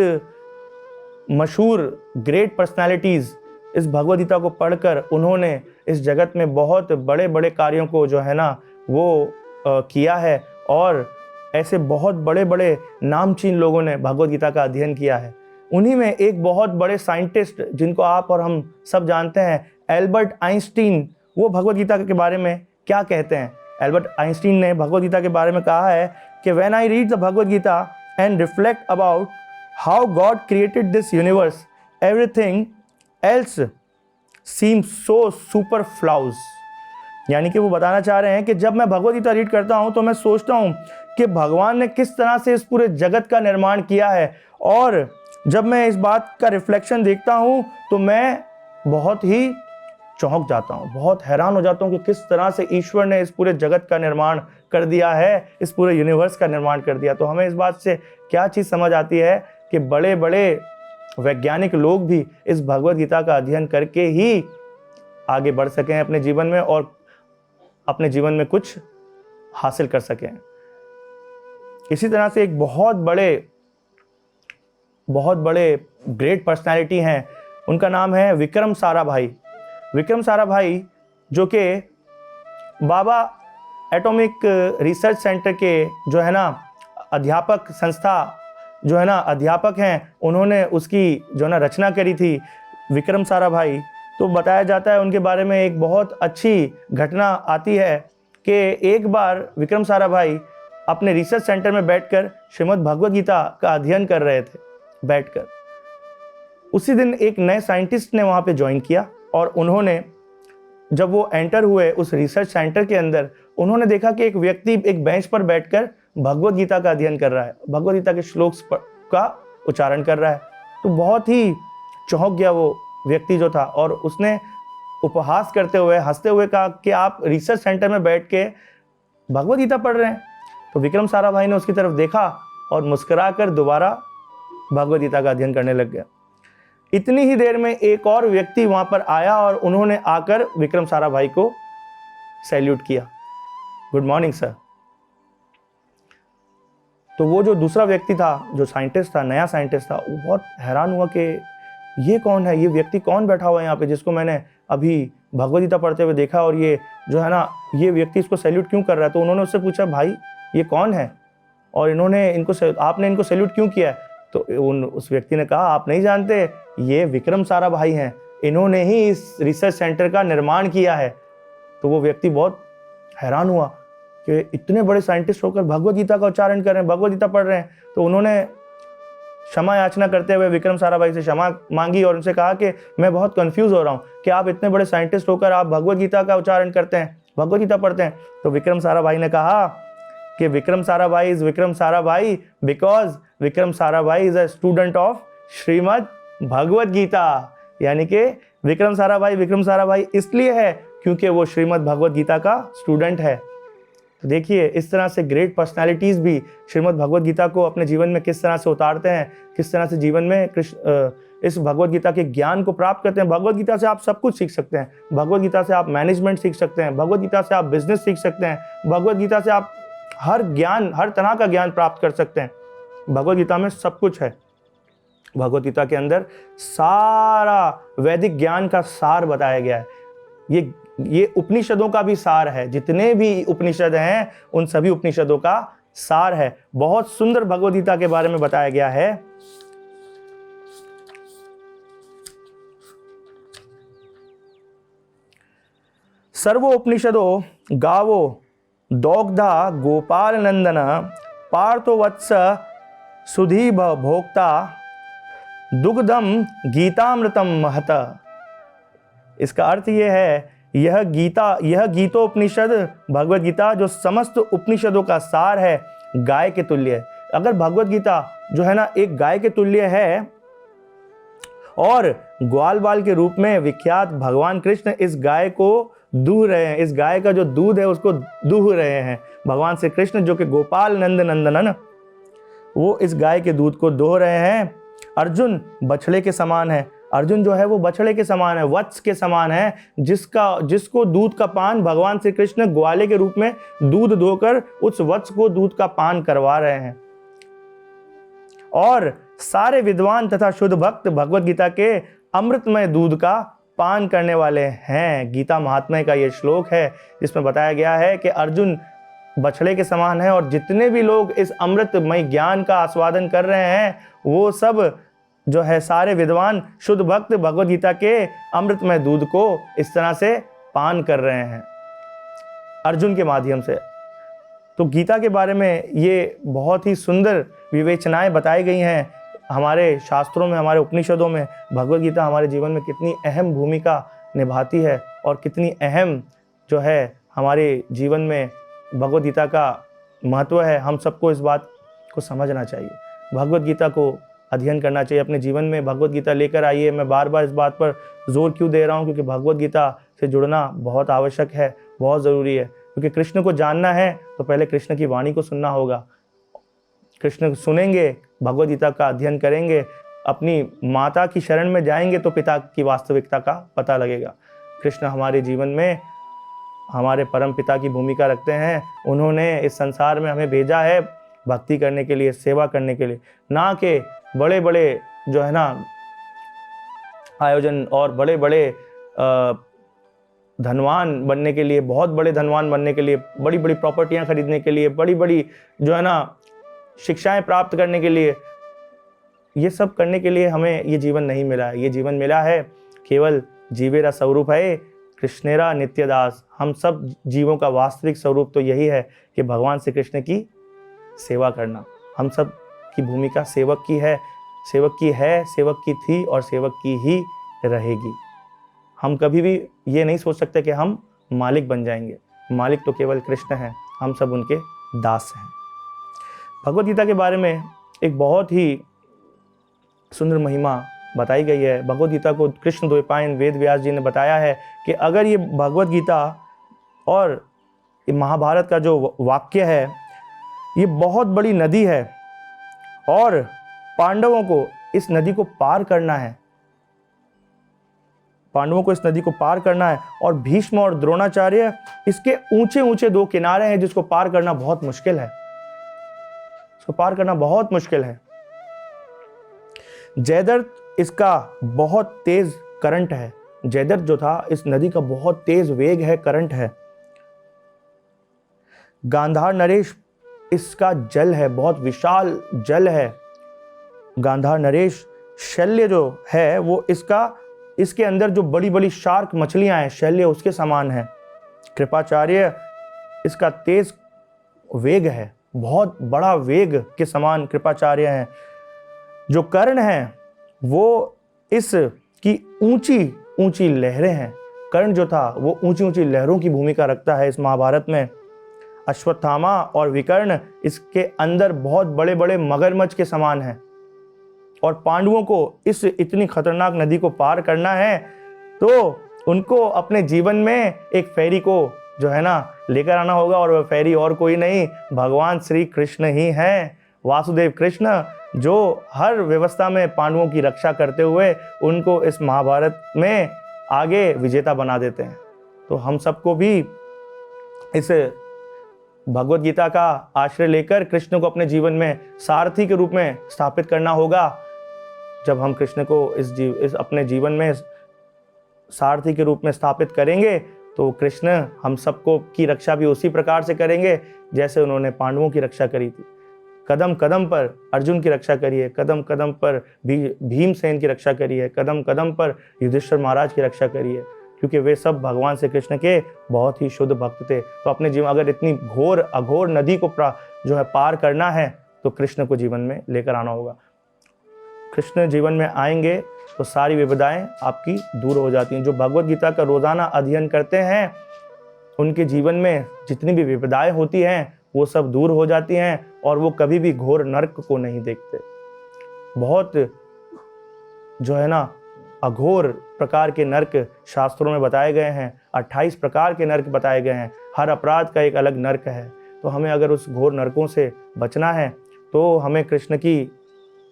मशहूर ग्रेट पर्सनालिटीज़ इस भगवत गीता को पढ़कर उन्होंने इस जगत में बहुत बड़े बड़े कार्यों को जो है ना वो किया है, और ऐसे बहुत बड़े बड़े नामचीन लोगों ने भगवत गीता का अध्ययन किया है। उन्हीं में एक बहुत बड़े साइंटिस्ट जिनको आप और हम सब जानते हैं, एल्बर्ट आइंस्टीन, वो भगवत गीता के बारे में क्या कहते हैं। एल्बर्ट आइंस्टीन ने भगवत गीता के बारे में कहा है कि when I read the Bhagavad Gita and reflect about how God created this universe, everything else seem so superfluous. यानी कि वो बताना चाह रहे हैं कि जब मैं भगवत गीता रीड करता हूँ तो मैं सोचता हूँ कि भगवान ने किस तरह से इस पूरे जगत का निर्माण किया है, और जब मैं इस बात का रिफ्लेक्शन देखता हूँ तो मैं बहुत ही चौंक जाता हूँ, बहुत हैरान हो जाता हूँ कि किस तरह से ईश्वर ने इस पूरे जगत का निर्माण कर दिया है, इस पूरे यूनिवर्स का निर्माण कर दिया। तो हमें इस बात से क्या चीज़ समझ आती है कि बड़े बड़े वैज्ञानिक लोग भी इस भगवत गीता का अध्ययन करके ही आगे बढ़ सकें अपने जीवन में, और अपने जीवन में कुछ हासिल कर सकें। इसी तरह से एक बहुत बड़े ग्रेट पर्सनालिटी हैं, उनका नाम है विक्रम साराभाई। विक्रम साराभाई जो कि बाबा एटॉमिक रिसर्च सेंटर के जो है ना अध्यापक संस्था जो है ना अध्यापक हैं, उन्होंने उसकी जो है ना रचना करी थी, विक्रम साराभाई। तो बताया जाता है उनके बारे में एक बहुत अच्छी घटना आती है कि एक बार विक्रम साराभाई अपने रिसर्च सेंटर में बैठकर श्रीमद् भगवत गीता का अध्ययन कर रहे थे बैठकर। उसी दिन एक नए साइंटिस्ट ने वहाँ पे ज्वाइन किया, और उन्होंने जब वो एंटर हुए उस रिसर्च सेंटर के अंदर, उन्होंने देखा कि एक व्यक्ति एक बेंच पर बैठकर भगवत गीता का अध्ययन कर रहा है, भगवत गीता के श्लोक का उच्चारण कर रहा है। तो बहुत ही चौंक गया वो व्यक्ति जो था, और उसने उपहास करते हुए हंसते हुए कहा कि आप रिसर्च सेंटर में बैठ के भगवत गीता पढ़ रहे हैं। तो विक्रम साराभाई ने उसकी तरफ देखा और मुस्कुराकर दोबारा भगवत गीता का अध्ययन करने लग गया। इतनी ही देर में एक और व्यक्ति वहां पर आया और उन्होंने आकर विक्रम साराभाई को सैल्यूट किया, गुड मॉर्निंग सर। तो वो जो दूसरा व्यक्ति था, जो साइंटिस्ट था, नया साइंटिस्ट था, वो बहुत हैरान हुआ कि ये कौन है, ये व्यक्ति कौन बैठा हुआ है यहाँ पे जिसको मैंने अभी भगवत गीता पढ़ते हुए देखा, और ये जो है ना ये व्यक्ति इसको सैल्यूट क्यों कर रहा है। तो उन्होंने उससे पूछा, भाई ये कौन है और आपने इनको सैल्यूट क्यों किया है। तो उस व्यक्ति ने कहा, आप नहीं जानते, ये विक्रम साराभाई हैं, इन्होंने ही इस रिसर्च सेंटर का निर्माण किया है। तो वो व्यक्ति बहुत हैरान हुआ कि इतने बड़े साइंटिस्ट होकर भगवत गीता का उच्चारण कर रहे हैं, भगवत गीता पढ़ रहे हैं। तो उन्होंने क्षमा याचना करते हुए विक्रम साराभाई से क्षमा मांगी और उनसे कहा कि मैं बहुत कंफ्यूज हो रहा हूँ कि आप इतने बड़े साइंटिस्ट होकर आप भगवत गीता का उच्चारण करते हैं, भगवत गीता पढ़ते हैं। तो विक्रम साराभाई ने कहा कि Vikram Sarabhai is Vikram Sarabhai because Vikram Sarabhai is a student of Shrimad Bhagavad Gita. यानी कि विक्रम साराभाई इसलिए है क्योंकि वो श्रीमद् भगवत गीता का स्टूडेंट है। तो देखिए इस तरह से ग्रेट पर्सनालिटीज़ भी श्रीमद् भगवत गीता को अपने जीवन में किस तरह से उतारते हैं, किस तरह से जीवन में इस भगवत गीता के ज्ञान को प्राप्त करते हैं। भगवत गीता से आप सब कुछ सीख सकते हैं, भगवत गीता से आप मैनेजमेंट सीख सकते हैं, भगवत गीता से आप बिजनेस सीख सकते हैं, भगवत गीता से आप हर तरह का ज्ञान प्राप्त कर सकते हैं। भगवत गीता में सब कुछ है। भगवत गीता के अंदर सारा वैदिक ज्ञान का सार बताया गया है। ये उपनिषदों का भी सार है, जितने भी उपनिषद हैं उन सभी उपनिषदों का सार है। बहुत सुंदर भगवत गीता के बारे में बताया गया है। सर्वो उपनिषदो गावो दौग्धा गोपाल नंदन पार्थो वत्स सुधी भोक्ता दुग्धम गीतामृतम महत। इसका अर्थ यह है, यह गीतोपनिषद भगवत गीता जो समस्त उपनिषदों का सार है, गाय के तुल्य है। अगर भगवत गीता जो है ना एक गाय के तुल्य है और ग्वाल बाल के रूप में विख्यात भगवान कृष्ण इस गाय को दूह रहे हैं, इस गाय का जो दूध है उसको दूह रहे हैं। भगवान श्री कृष्ण जो कि गोपाल नंदन, वो इस गाय के दूध को दोह रहे हैं। अर्जुन बछड़े के समान है। अर्जुन जो है वो बछड़े के समान है, वत्स के समान है, जिसको दूध का पान भगवान श्री कृष्ण ग्वाले के रूप में दूध दोकर उस वत्स को दूध का पान करवा रहे हैं। और सारे विद्वान तथा शुद्ध भक्त भगवत गीता के अमृतमय दूध का पान करने वाले हैं। गीता महात्म्य का ये श्लोक है जिसमें बताया गया है कि अर्जुन बछड़े के समान है और जितने भी लोग इस अमृतमय ज्ञान का आस्वादन कर रहे हैं वो सब जो है सारे विद्वान शुद्ध भक्त भगवत गीता के अमृतमय दूध को इस तरह से पान कर रहे हैं अर्जुन के माध्यम से। तो गीता के बारे में ये बहुत ही सुंदर विवेचनाएं बताई गई हैं हमारे शास्त्रों में, हमारे उपनिषदों में। भगवत गीता हमारे जीवन में कितनी अहम भूमिका निभाती है और कितनी अहम जो है हमारे जीवन में भगवत गीता का महत्व है, हम सबको इस बात को समझना चाहिए। भगवत गीता को अध्ययन करना चाहिए, अपने जीवन में भगवत गीता लेकर आइए। मैं बार बार इस बात पर जोर क्यों दे रहा हूँ, क्योंकि भगवत गीता से जुड़ना बहुत आवश्यक है, बहुत ज़रूरी है। क्योंकि कृष्ण को जानना है तो पहले कृष्ण की वाणी को सुनना होगा। कृष्ण सुनेंगे, भगवत गीता का अध्ययन करेंगे, अपनी माता की शरण में जाएंगे तो पिता की वास्तविकता का पता लगेगा। कृष्ण हमारे जीवन में हमारे परम पिता की भूमिका रखते हैं। उन्होंने इस संसार में हमें भेजा है भक्ति करने के लिए, सेवा करने के लिए, ना कि बड़े बड़े जो है ना आयोजन और बड़े बड़े धनवान बनने के लिए, बहुत बड़े धनवान बनने के लिए, बड़ी बड़ी प्रॉपर्टियां खरीदने के लिए, बड़ी बड़ी जो है ना शिक्षाएं प्राप्त करने के लिए। ये सब करने के लिए हमें ये जीवन नहीं मिला है। ये जीवन मिला है केवल जीवेरा स्वरूप है कृष्णेरा नित्यदास। हम सब जीवों का वास्तविक स्वरूप तो यही है कि भगवान श्री कृष्ण की सेवा करना। हम सब की भूमिका सेवक की है, सेवक की थी और सेवक की ही रहेगी। हम कभी भी ये नहीं सोच सकते कि हम मालिक बन जाएंगे। मालिक तो केवल कृष्ण हैं, हम सब उनके दास हैं। भगवत गीता के बारे में एक बहुत ही सुंदर महिमा बताई गई है। भगवत गीता को कृष्ण द्वैपायन वेद व्यास जी ने बताया है कि अगर ये भगवत गीता और महाभारत का जो वाक्य है ये बहुत बड़ी नदी है और पांडवों को इस नदी को पार करना है, पांडवों को इस नदी को पार करना है और भीष्म और द्रोणाचार्य इसके ऊंचे ऊंचे दो किनारे हैं जिसको पार करना बहुत मुश्किल है, इसको पार करना बहुत मुश्किल है। जयद्रथ इसका बहुत तेज करंट है, जयद्रथ जो था इस नदी का बहुत तेज वेग है, करंट है। गांधार नरेश इसका जल है, बहुत विशाल जल है। गांधार नरेश शल्य जो है वो इसके अंदर जो बड़ी बड़ी शार्क मछलियां हैं शल्य उसके समान है। कृपाचार्य इसका तेज वेग है, बहुत बड़ा वेग के समान कृपाचार्य हैं। जो कर्ण है वो इसकी ऊंची ऊंची लहरें हैं। कर्ण जो था वो ऊंची ऊंची लहरों की भूमिका रखता है इस महाभारत में। अश्वत्थामा और विकर्ण इसके अंदर बहुत बड़े बड़े मगरमच्छ के समान हैं। और पांडवों को इस इतनी खतरनाक नदी को पार करना है तो उनको अपने जीवन में एक फेरी को जो है ना लेकर आना होगा, और वह फेरी और कोई नहीं भगवान श्री कृष्ण ही हैं। वासुदेव कृष्ण जो हर व्यवस्था में पांडवों की रक्षा करते हुए उनको इस महाभारत में आगे विजेता बना देते हैं। तो हम सबको भी इस भगवत गीता का आश्रय लेकर कृष्ण को अपने जीवन में सारथी के रूप में स्थापित करना होगा। जब हम कृष्ण को इस अपने जीवन में सारथी के रूप में स्थापित करेंगे तो कृष्ण हम सबको की रक्षा भी उसी प्रकार से करेंगे जैसे उन्होंने पांडवों की रक्षा करी थी। कदम कदम पर अर्जुन की रक्षा करिए, कदम कदम पर भीमसेन की रक्षा करिए, कदम कदम पर युधिष्ठिर महाराज की रक्षा करिए, क्योंकि वे सब भगवान श्री कृष्ण के बहुत ही शुद्ध भक्त थे। तो अपने जीवन अगर इतनी घोर अघोर नदी को जो है पार करना है तो कृष्ण को जीवन में लेकर आना होगा। कृष्ण जीवन में आएंगे तो सारी विपदाएं आपकी दूर हो जाती हैं। जो भगवत गीता का रोजाना अध्ययन करते हैं उनके जीवन में जितनी भी विपदाएं होती हैं वो सब दूर हो जाती हैं और वो कभी भी घोर नरक को नहीं देखते। बहुत जो है ना अघोर प्रकार के नरक शास्त्रों में बताए गए हैं, 28 प्रकार के नरक बताए गए हैं। हर अपराध का एक अलग नरक है। तो हमें अगर उस घोर नरकों से बचना है तो हमें कृष्ण की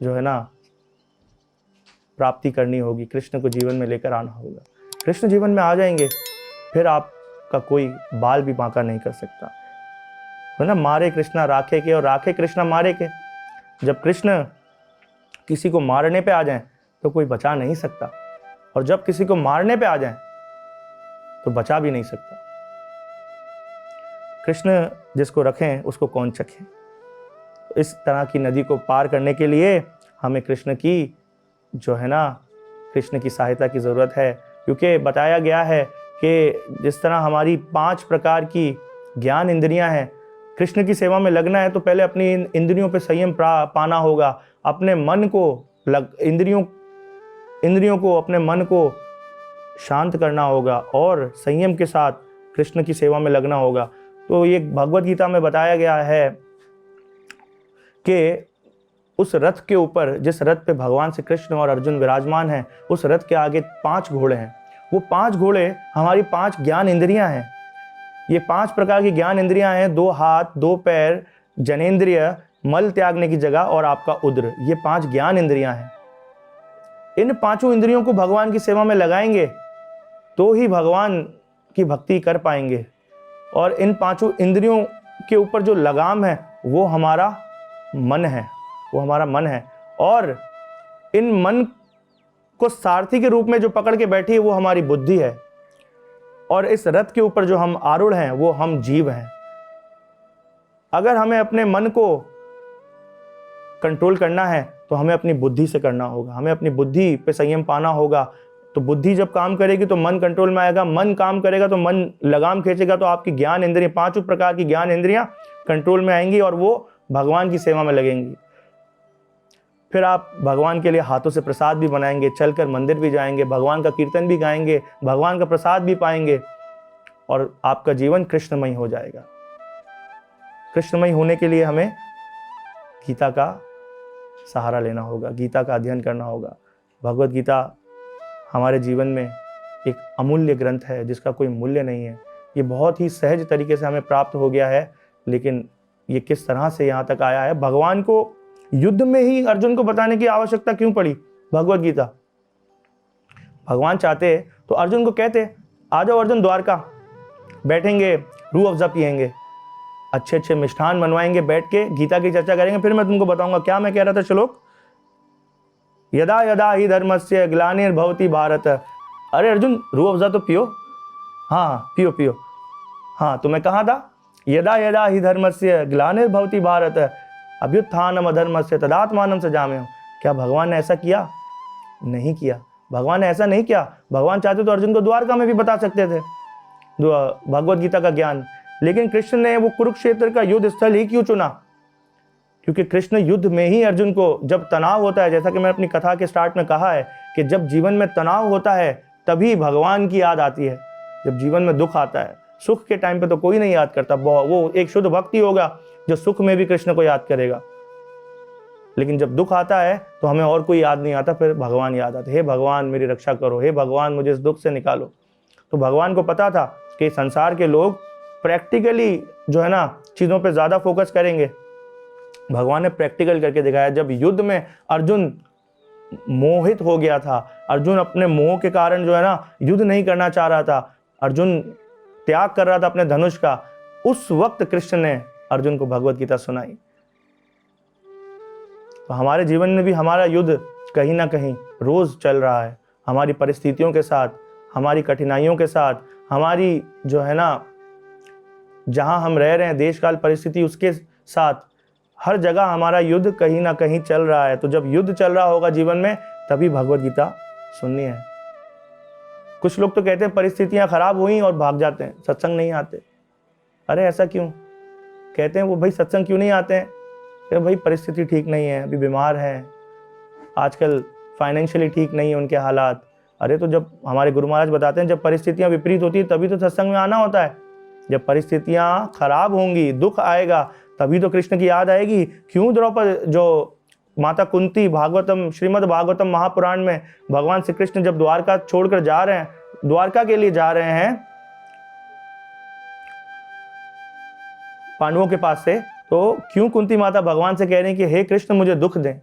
जो है ना प्राप्ति करनी होगी, कृष्ण को जीवन में लेकर आना होगा। कृष्ण जीवन में आ जाएंगे, फिर आपका कोई बाल भी बांका नहीं कर सकता, है ना। मारे कृष्णा राखे के और राखे कृष्णा मारे के। जब कृष्ण किसी को मारने पे आ जाएं तो कोई बचा नहीं सकता, और जब किसी को मारने पे आ जाएं तो बचा भी नहीं सकता। कृष्ण जिसको रखें उसको कौन चखे। तो इस तरह की नदी को पार करने के लिए हमें कृष्ण की जो है ना, कृष्ण की सहायता की ज़रूरत है। क्योंकि बताया गया है कि जिस तरह हमारी 5 प्रकार की ज्ञान इंद्रियां हैं, कृष्ण की सेवा में लगना है तो पहले अपनी इंद्रियों पे संयम पाना होगा, अपने मन को इंद्रियों को, अपने मन को शांत करना होगा और संयम के साथ कृष्ण की सेवा में लगना होगा। तो ये भगवत गीता में बताया गया है कि उस रथ के ऊपर, जिस रथ पे भगवान श्री कृष्ण और अर्जुन विराजमान हैं, उस रथ के आगे 5 घोड़े हैं। वो 5 घोड़े हमारी 5 ज्ञान इंद्रियां हैं। ये 5 प्रकार की ज्ञान इंद्रियां हैं, 2 हाथ, 2 पैर, जनेंद्रिय, मल त्यागने की जगह, और आपका उद्र। ये 5 ज्ञान इंद्रियां हैं। इन 5 इंद्रियों को भगवान की सेवा में लगाएंगे तो ही भगवान की भक्ति कर पाएंगे। और इन 5 इंद्रियों के ऊपर जो लगाम है वो हमारा मन है, वो हमारा मन है। और इन मन को सारथी के रूप में जो पकड़ के बैठी है वो हमारी बुद्धि है। और इस रथ के ऊपर जो हम आरूढ़ हैं वो हम जीव हैं। अगर हमें अपने मन को कंट्रोल करना है तो हमें अपनी बुद्धि से करना होगा, हमें अपनी बुद्धि पे संयम पाना होगा। तो बुद्धि जब काम करेगी तो मन कंट्रोल में आएगा, मन काम करेगा तो मन लगाम खींचेगा, तो आपकी ज्ञान इंद्रियां, 5 प्रकार की ज्ञान इंद्रियां कंट्रोल में आएंगी और वो भगवान की सेवा में लगेंगी। फिर आप भगवान के लिए हाथों से प्रसाद भी बनाएंगे, चलकर मंदिर भी जाएंगे, भगवान का कीर्तन भी गाएंगे, भगवान का प्रसाद भी पाएंगे, और आपका जीवन कृष्णमय हो जाएगा। कृष्णमय होने के लिए हमें गीता का सहारा लेना होगा, गीता का अध्ययन करना होगा। भगवत गीता हमारे जीवन में एक अमूल्य ग्रंथ है जिसका कोई मूल्य नहीं है। ये बहुत ही सहज तरीके से हमें प्राप्त हो गया है, लेकिन ये किस तरह से यहाँ तक आया है, भगवान को युद्ध में ही अर्जुन को बताने की आवश्यकता क्यों पड़ी। भगवत गीता भगवान चाहते तो अर्जुन को कहते, आ जाओ अर्जुन, द्वारका बैठेंगे, रूह अफ़ज़ा पियेंगे, अच्छे अच्छे मिष्ठान बनवाएंगे, बैठ के गीता की चर्चा करेंगे, फिर मैं तुमको बताऊंगा। क्या मैं कह रहा था श्लोक, यदा यदा ही धर्मस्य ग्लानिर्भवति भारत। अरे अर्जुन, रूह अफ़ज़ा तो पियो। हाँ पियो पियो। हाँ तो मैं कहाँ था, यदा यदा ही धर्मस्य ग्लानिर्भवति भारत अभ्युत्थानम अधर्मस्य तदात्मानं सृजाम्यहम्। क्या भगवान ने ऐसा किया? नहीं किया। भगवान ने ऐसा नहीं किया। भगवान चाहते तो अर्जुन को द्वारका में भी बता सकते थे भगवत गीता का ज्ञान, लेकिन कृष्ण ने वो कुरुक्षेत्र का युद्ध स्थल ही क्यों चुना? क्योंकि कृष्ण युद्ध में ही अर्जुन को, जब तनाव होता है, जैसा कि मैंने अपनी कथा के स्टार्ट में कहा है कि जब जीवन में तनाव होता है तभी भगवान की याद आती है। जब जीवन में दुख आता है, सुख के टाइम पे तो कोई नहीं याद करता, वो एक शुद्ध भक्ति होगा जो सुख में भी कृष्ण को याद करेगा। लेकिन जब दुख आता है तो हमें और कोई याद नहीं आता, फिर भगवान याद आते, हे भगवान मेरी रक्षा करो, हे भगवान मुझे इस दुख से निकालो। तो भगवान को पता था कि संसार के लोग प्रैक्टिकली जो है ना चीज़ों पे ज़्यादा फोकस करेंगे। भगवान ने प्रैक्टिकल करके दिखाया। जब युद्ध में अर्जुन मोहित हो गया था, अर्जुन अपने मोह के कारण जो है ना युद्ध नहीं करना चाह रहा था, अर्जुन त्याग कर रहा था अपने धनुष का, उस वक्त कृष्ण ने अर्जुन को भगवत गीता सुनाई। तो हमारे जीवन में भी हमारा युद्ध कहीं ना कहीं रोज चल रहा है, हमारी परिस्थितियों के साथ, हमारी कठिनाइयों के साथ, हमारी जो है ना जहां हम रह रहे हैं देश काल परिस्थिति, उसके साथ हर जगह हमारा युद्ध कहीं ना कहीं चल रहा है। तो जब युद्ध चल रहा होगा जीवन में, तभी भगवत गीता सुननी है। कुछ लोग तो कहते हैं परिस्थितियां खराब हुई और भाग जाते हैं, सत्संग नहीं आते। अरे ऐसा क्यों? कहते हैं वो भाई सत्संग क्यों नहीं आते हैं? अरे भाई परिस्थिति ठीक नहीं है, अभी बीमार हैं, आजकल फाइनेंशियली ठीक नहीं है उनके हालात। अरे तो जब हमारे गुरु महाराज बताते हैं जब परिस्थितियां विपरीत होती है तभी तो सत्संग में आना होता है। जब परिस्थितियां खराब होंगी, दुख आएगा, तभी तो कृष्ण की याद आएगी। क्यों द्रौपदी, जो माता कुंती, भागवतम, श्रीमद् भागवतम महापुराण में भगवान श्री कृष्ण जब द्वारका छोड़कर जा रहे हैं, द्वारका के लिए जा रहे हैं पांडवों के पास से, तो क्यों कुंती माता भगवान से कह रही हैं कि हे कृष्ण मुझे दुख दें?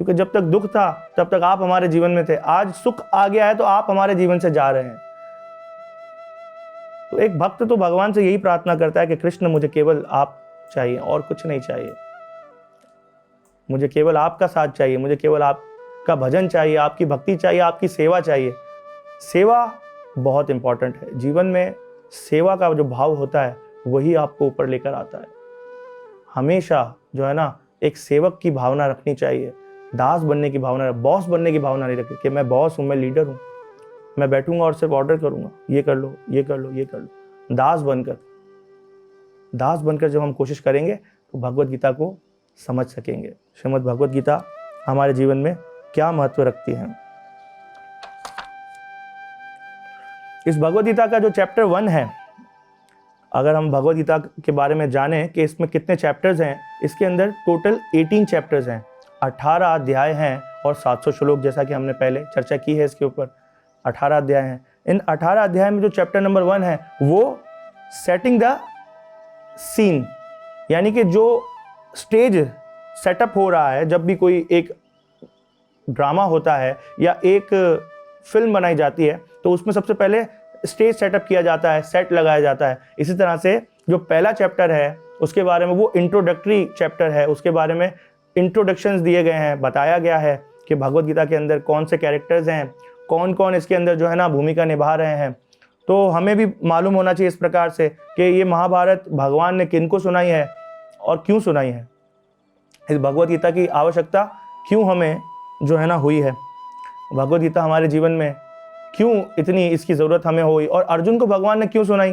क्योंकि जब तक दुख था तब तक आप हमारे जीवन में थे, आज सुख आ गया है तो आप हमारे जीवन से जा रहे हैं। तो एक भक्त तो भगवान से यही प्रार्थना करता है कि कृष्ण मुझे केवल आप चाहिए और कुछ नहीं चाहिए, मुझे केवल आपका साथ चाहिए, मुझे केवल आपका भजन चाहिए, आपकी भक्ति चाहिए, आपकी सेवा चाहिए। सेवा बहुत इंपॉर्टेंट है जीवन में। सेवा का जो भाव होता है वही आपको ऊपर लेकर आता है। हमेशा जो है ना एक सेवक की भावना रखनी चाहिए, दास बनने की भावना, बॉस बनने की भावना नहीं रखनी कि मैं बॉस हूँ, मैं लीडर हूँ, मैं बैठूंगा और सिर्फ ऑर्डर करूंगा, ये कर लो, ये कर लो, ये कर लो। दास बनकर जब हम कोशिश करेंगे तो भगवत गीता को समझ सकेंगे। श्रीमद् भगवत गीता हमारे जीवन में क्या महत्व रखती है। इस भगवत गीता का जो चैप्टर 1 है, अगर हम भगवत गीता के बारे में जानें कि इसमें कितने चैप्टर्स हैं, इसके अंदर टोटल 18 चैप्टर्स हैं, 18 अध्याय हैं और 700 श्लोक, जैसा कि हमने पहले चर्चा की है इसके ऊपर। 18 अध्याय हैं। इन 18 अध्याय में जो चैप्टर नंबर 1 है वो सेटिंग द सीन, यानी कि जो स्टेज सेटअप हो रहा है, जब भी कोई एक ड्रामा होता है या एक फिल्म बनाई जाती है तो उसमें सबसे पहले स्टेज सेटअप किया जाता है, सेट लगाया जाता है। इसी तरह से जो पहला चैप्टर है उसके बारे में, वो इंट्रोडक्टरी चैप्टर है, उसके बारे में इंट्रोडक्शंस दिए गए हैं, बताया गया है कि भगवत गीता के अंदर कौन से कैरेक्टर्स हैं, कौन कौन इसके अंदर जो है ना भूमिका निभा रहे हैं। तो हमें भी मालूम होना चाहिए इस प्रकार से कि ये महाभारत भगवान ने किनको सुनाई है और क्यों सुनाई है, इस भगवत गीता की आवश्यकता क्यों हमें जो है ना हुई है, भगवत गीता हमारे जीवन में क्यों इतनी इसकी ज़रूरत हमें हुई, और अर्जुन को भगवान ने क्यों सुनाई।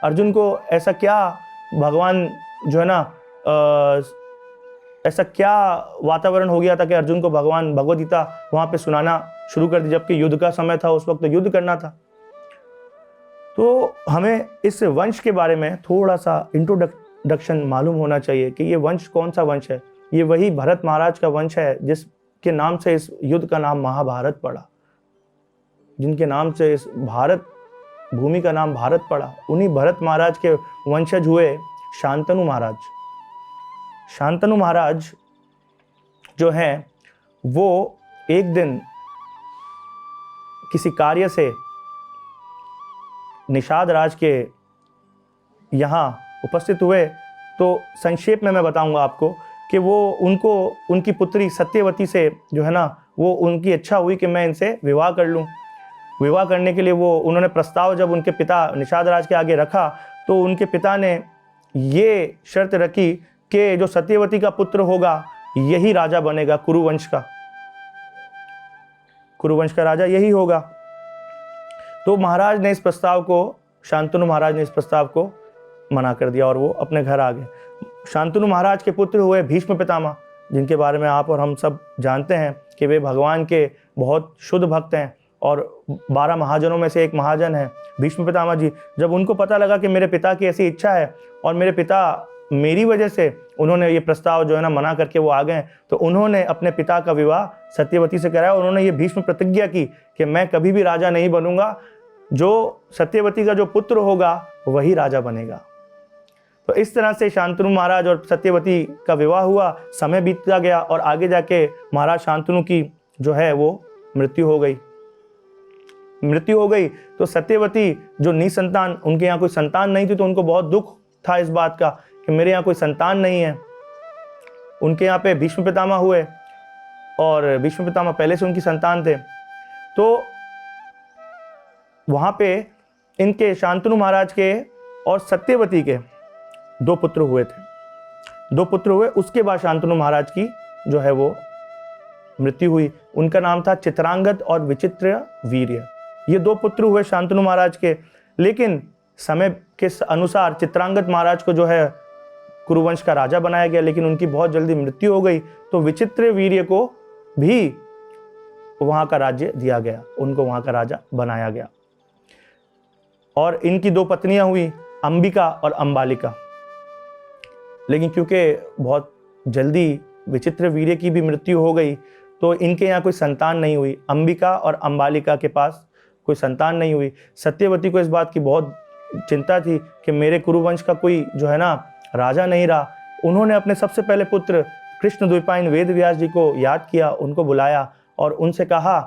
अर्जुन को ऐसा क्या भगवान जो है ना ऐसा क्या वातावरण हो गया था कि अर्जुन को भगवान भगवत गीता वहाँ पे सुनाना शुरू कर दी, जबकि युद्ध का समय था, उस वक्त तो युद्ध करना था। तो हमें इस वंश के बारे में थोड़ा सा इंट्रोडक्शन मालूम होना चाहिए कि ये वंश कौन सा वंश है। ये वही भरत महाराज का वंश है जिसके नाम से इस युद्ध का नाम महाभारत पड़ा, जिनके नाम से इस भारत भूमि का नाम भारत पड़ा। उन्हीं भरत महाराज के वंशज हुए शांतनु महाराज। शांतनु महाराज जो हैं वो एक दिन किसी कार्य से निषाद राज के यहाँ उपस्थित हुए। तो संक्षेप में मैं बताऊंगा आपको कि वो उनकी पुत्री सत्यवती से जो है ना वो उनकी इच्छा हुई कि मैं इनसे विवाह कर लूँ। विवाह करने के लिए उन्होंने प्रस्ताव जब उनके पिता निषाद राज के आगे रखा तो उनके पिता ने ये शर्त रखी कि जो सत्यवती का पुत्र होगा यही राजा बनेगा, कुरुवंश का राजा यही होगा। तो महाराज ने इस प्रस्ताव को, शांतनु महाराज ने इस प्रस्ताव को मना कर दिया और वो अपने घर आ गए। शांतनु महाराज के पुत्र हुए भीष्म पितामह, जिनके बारे में आप और हम सब जानते हैं कि वे भगवान के बहुत शुद्ध भक्त हैं और 12 महाजनों में से एक महाजन है भीष्म पितामह जी। जब उनको पता लगा कि मेरे पिता की ऐसी इच्छा है और मेरे पिता मेरी वजह से उन्होंने ये प्रस्ताव जो है ना मना करके वो आ गए, तो उन्होंने अपने पिता का विवाह सत्यवती से कराया। उन्होंने ये भीष्म प्रतिज्ञा की कि मैं कभी भी राजा नहीं बनूंगा, जो सत्यवती का जो पुत्र होगा वही राजा बनेगा। तो इस तरह से शांतनु महाराज और सत्यवती का विवाह हुआ। समय बीतता गया और आगे जाके महाराज शांतनु की जो है वो मृत्यु हो गई। तो सत्यवती जो निसंतान, उनके यहाँ कोई संतान नहीं थी, तो उनको बहुत दुख था इस बात का कि मेरे यहाँ कोई संतान नहीं है। उनके यहाँ पे भीष्म पितामह हुए और भीष्म पितामह पहले से उनकी संतान थे। तो वहां पे इनके शांतनु महाराज के और सत्यवती के 2 पुत्र हुए थे। 2 पुत्र हुए, उसके बाद शांतनु महाराज की जो है वो मृत्यु हुई। उनका नाम था चित्रांगद और विचित्र वीर्य। ये 2 पुत्र हुए शांतनु महाराज के, लेकिन समय के अनुसार चित्रांगद महाराज को जो है कुरुवंश का राजा बनाया गया, लेकिन उनकी बहुत जल्दी मृत्यु हो गई। तो विचित्र वीर्य को भी वहां का राज्य दिया गया, उनको वहां का राजा बनाया गया। और इनकी 2 पत्नियां हुई, अंबिका और अंबालिका। लेकिन क्योंकि बहुत जल्दी विचित्र वीर्य की भी मृत्यु हो गई तो इनके यहाँ कोई संतान नहीं हुई। अंबिका और अंबालिका के पास कोई संतान नहीं हुई। सत्यवती को इस बात की बहुत चिंता थी कि मेरे कुरुवंश का कोई जो है ना राजा नहीं रहा। उन्होंने अपने सबसे पहले पुत्र कृष्ण द्वैपायन वेद व्यास जी को याद किया, उनको बुलाया और उनसे कहा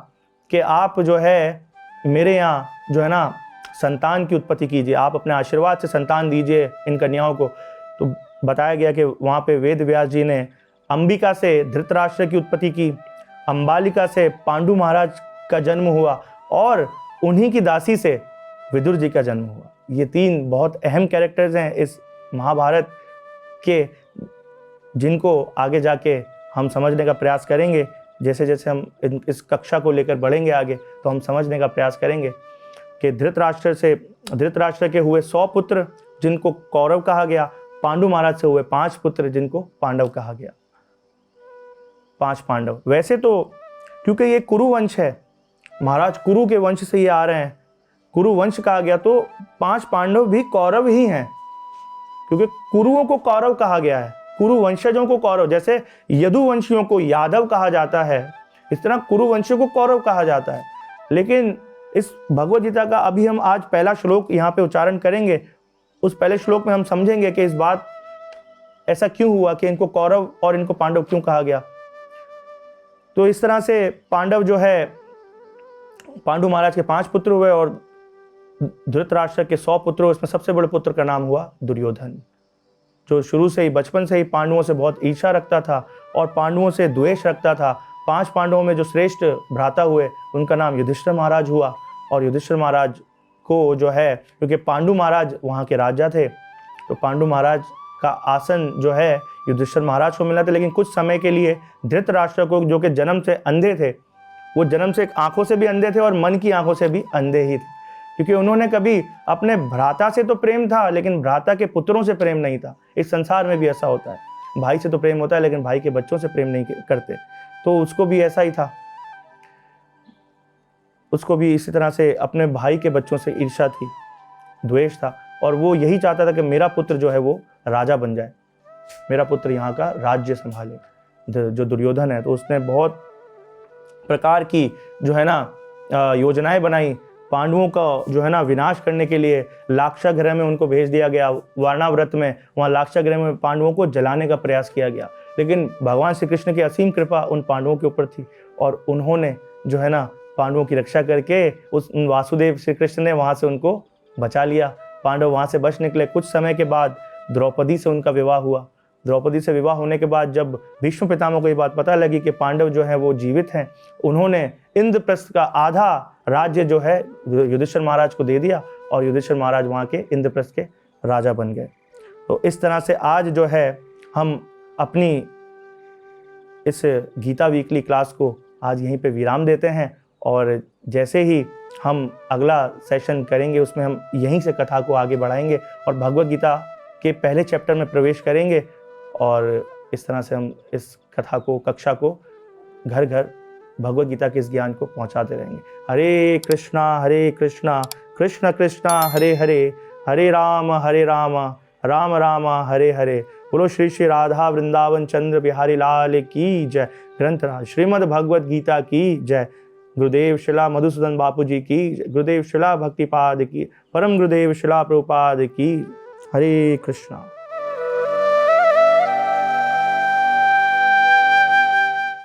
कि आप जो है मेरे यहाँ जो है ना संतान की उत्पत्ति कीजिए, आप अपने आशीर्वाद से संतान दीजिए इन कन्याओं को। तो बताया गया कि वहाँ पे वेद व्यास जी ने अंबिका से धृतराष्ट्र की उत्पत्ति की, अंबालिका से पांडु महाराज का जन्म हुआ और उन्हीं की दासी से विदुर जी का जन्म हुआ। ये 3 बहुत अहम कैरेक्टर्स हैं इस महाभारत के, जिनको आगे जाके हम समझने का प्रयास करेंगे। जैसे जैसे हम इस कक्षा को लेकर बढ़ेंगे आगे तो हम समझने का प्रयास करेंगे कि धृतराष्ट्र के हुए 100 पुत्र जिनको कौरव कहा गया, पांडु महाराज से हुए 5 पुत्र जिनको पांडव कहा गया, 5 पांडव। वैसे तो क्योंकि ये कुरु वंश है, महाराज कुरु के वंश से ये आ रहे हैं, कुरु वंश कहा गया, तो 5 पांडव भी कौरव ही हैं, क्योंकि कुरुओं को कौरव कहा गया है, कुरु वंशजों को कौरव। जैसे यदुवंशियों को यादव कहा जाता है, इस तरह कुरु वंशियों को कौरव कहा जाता है। लेकिन इस भगवद गीता का अभी हम आज पहला श्लोक यहाँ पे उच्चारण करेंगे। उस पहले श्लोक में हम समझेंगे कि इस बात ऐसा क्यों हुआ कि इनको कौरव और इनको पांडव क्यों कहा गया। तो इस तरह से पांडव जो है, पांडु महाराज के 5 पुत्र हुए और धृतराष्ट्र के 100 पुत्र हुए। इसमें सबसे बड़े पुत्र का नाम हुआ दुर्योधन, जो शुरू से ही बचपन से ही पांडवों से बहुत ईर्ष्या रखता था और पांडवों से द्वेष रखता था। 5 पांडवों में जो श्रेष्ठ भ्राता हुए उनका नाम युधिष्ठिर महाराज हुआ। और युधिष्ठिर महाराज को जो है, क्योंकि पांडु महाराज वहाँ के राजा थे, तो पांडु महाराज का आसन जो है युधिष्ठिर महाराज को मिला था। लेकिन कुछ समय के लिए धृतराष्ट्र को, जो कि जन्म से अंधे थे, वो जन्म से आंखों से भी अंधे थे और मन की आंखों से भी अंधे ही थे, क्योंकि उन्होंने कभी अपने भ्राता से तो प्रेम था लेकिन भ्राता के पुत्रों से प्रेम नहीं था। इस संसार में भी ऐसा होता है, भाई से तो प्रेम होता है लेकिन भाई के बच्चों से प्रेम नहीं करते। तो उसको भी ऐसा ही था, उसको भी इसी तरह से अपने भाई के बच्चों से ईर्ष्या थी, द्वेष था, और वो यही चाहता था कि मेरा पुत्र जो है वो राजा बन जाए, मेरा पुत्र यहाँ का राज्य संभाले, जो दुर्योधन है। तो उसने बहुत प्रकार की जो है ना योजनाएं बनाई, पांडवों का जो है ना विनाश करने के लिए। लाक्षागृह में उनको भेज दिया गया, वर्णाव्रत में, वहाँ लाक्षागृह में पांडवों को जलाने का प्रयास किया गया। लेकिन भगवान श्री कृष्ण की असीम कृपा उन पांडवों के ऊपर थी और उन्होंने जो है ना पांडवों की रक्षा करके उस वासुदेव श्री कृष्ण ने वहाँ से उनको बचा लिया। पांडव वहाँ से बच निकले। कुछ समय के बाद द्रौपदी से उनका विवाह हुआ। द्रौपदी से विवाह होने के बाद जब भीष्म पितामह को ये बात पता लगी कि पांडव जो है वो जीवित हैं, उन्होंने इंद्रप्रस्थ का आधा राज्य जो है युधिष्ठिर महाराज को दे दिया और युधिष्ठिर महाराज वहाँ के इंद्रप्रस्थ के राजा बन गए। तो इस तरह से आज जो है हम अपनी इस गीता वीकली क्लास को आज यहीं पे विराम देते हैं और जैसे ही हम अगला सेशन करेंगे उसमें हम यहीं से कथा को आगे बढ़ाएंगे और भगवद गीता के पहले चैप्टर में प्रवेश करेंगे और इस तरह से हम इस कथा को, कक्षा को घर घर भगवद गीता के इस ज्ञान को पहुंचाते रहेंगे। हरे कृष्णा कृष्ण कृष्णा हरे हरे, हरे राम राम राम हरे हरे। बोलो श्री श्री राधा वृंदावन चंद्र बिहारी लाल की जय। ग्रंथराज श्रीमद् भगवद गीता की जय। गुरुदेव शिला मधुसूदन बापू जी की, गुरुदेव शिला भक्तिपाद की, परम गुरुदेव शिला प्रभुपाद की। हरे कृष्णा।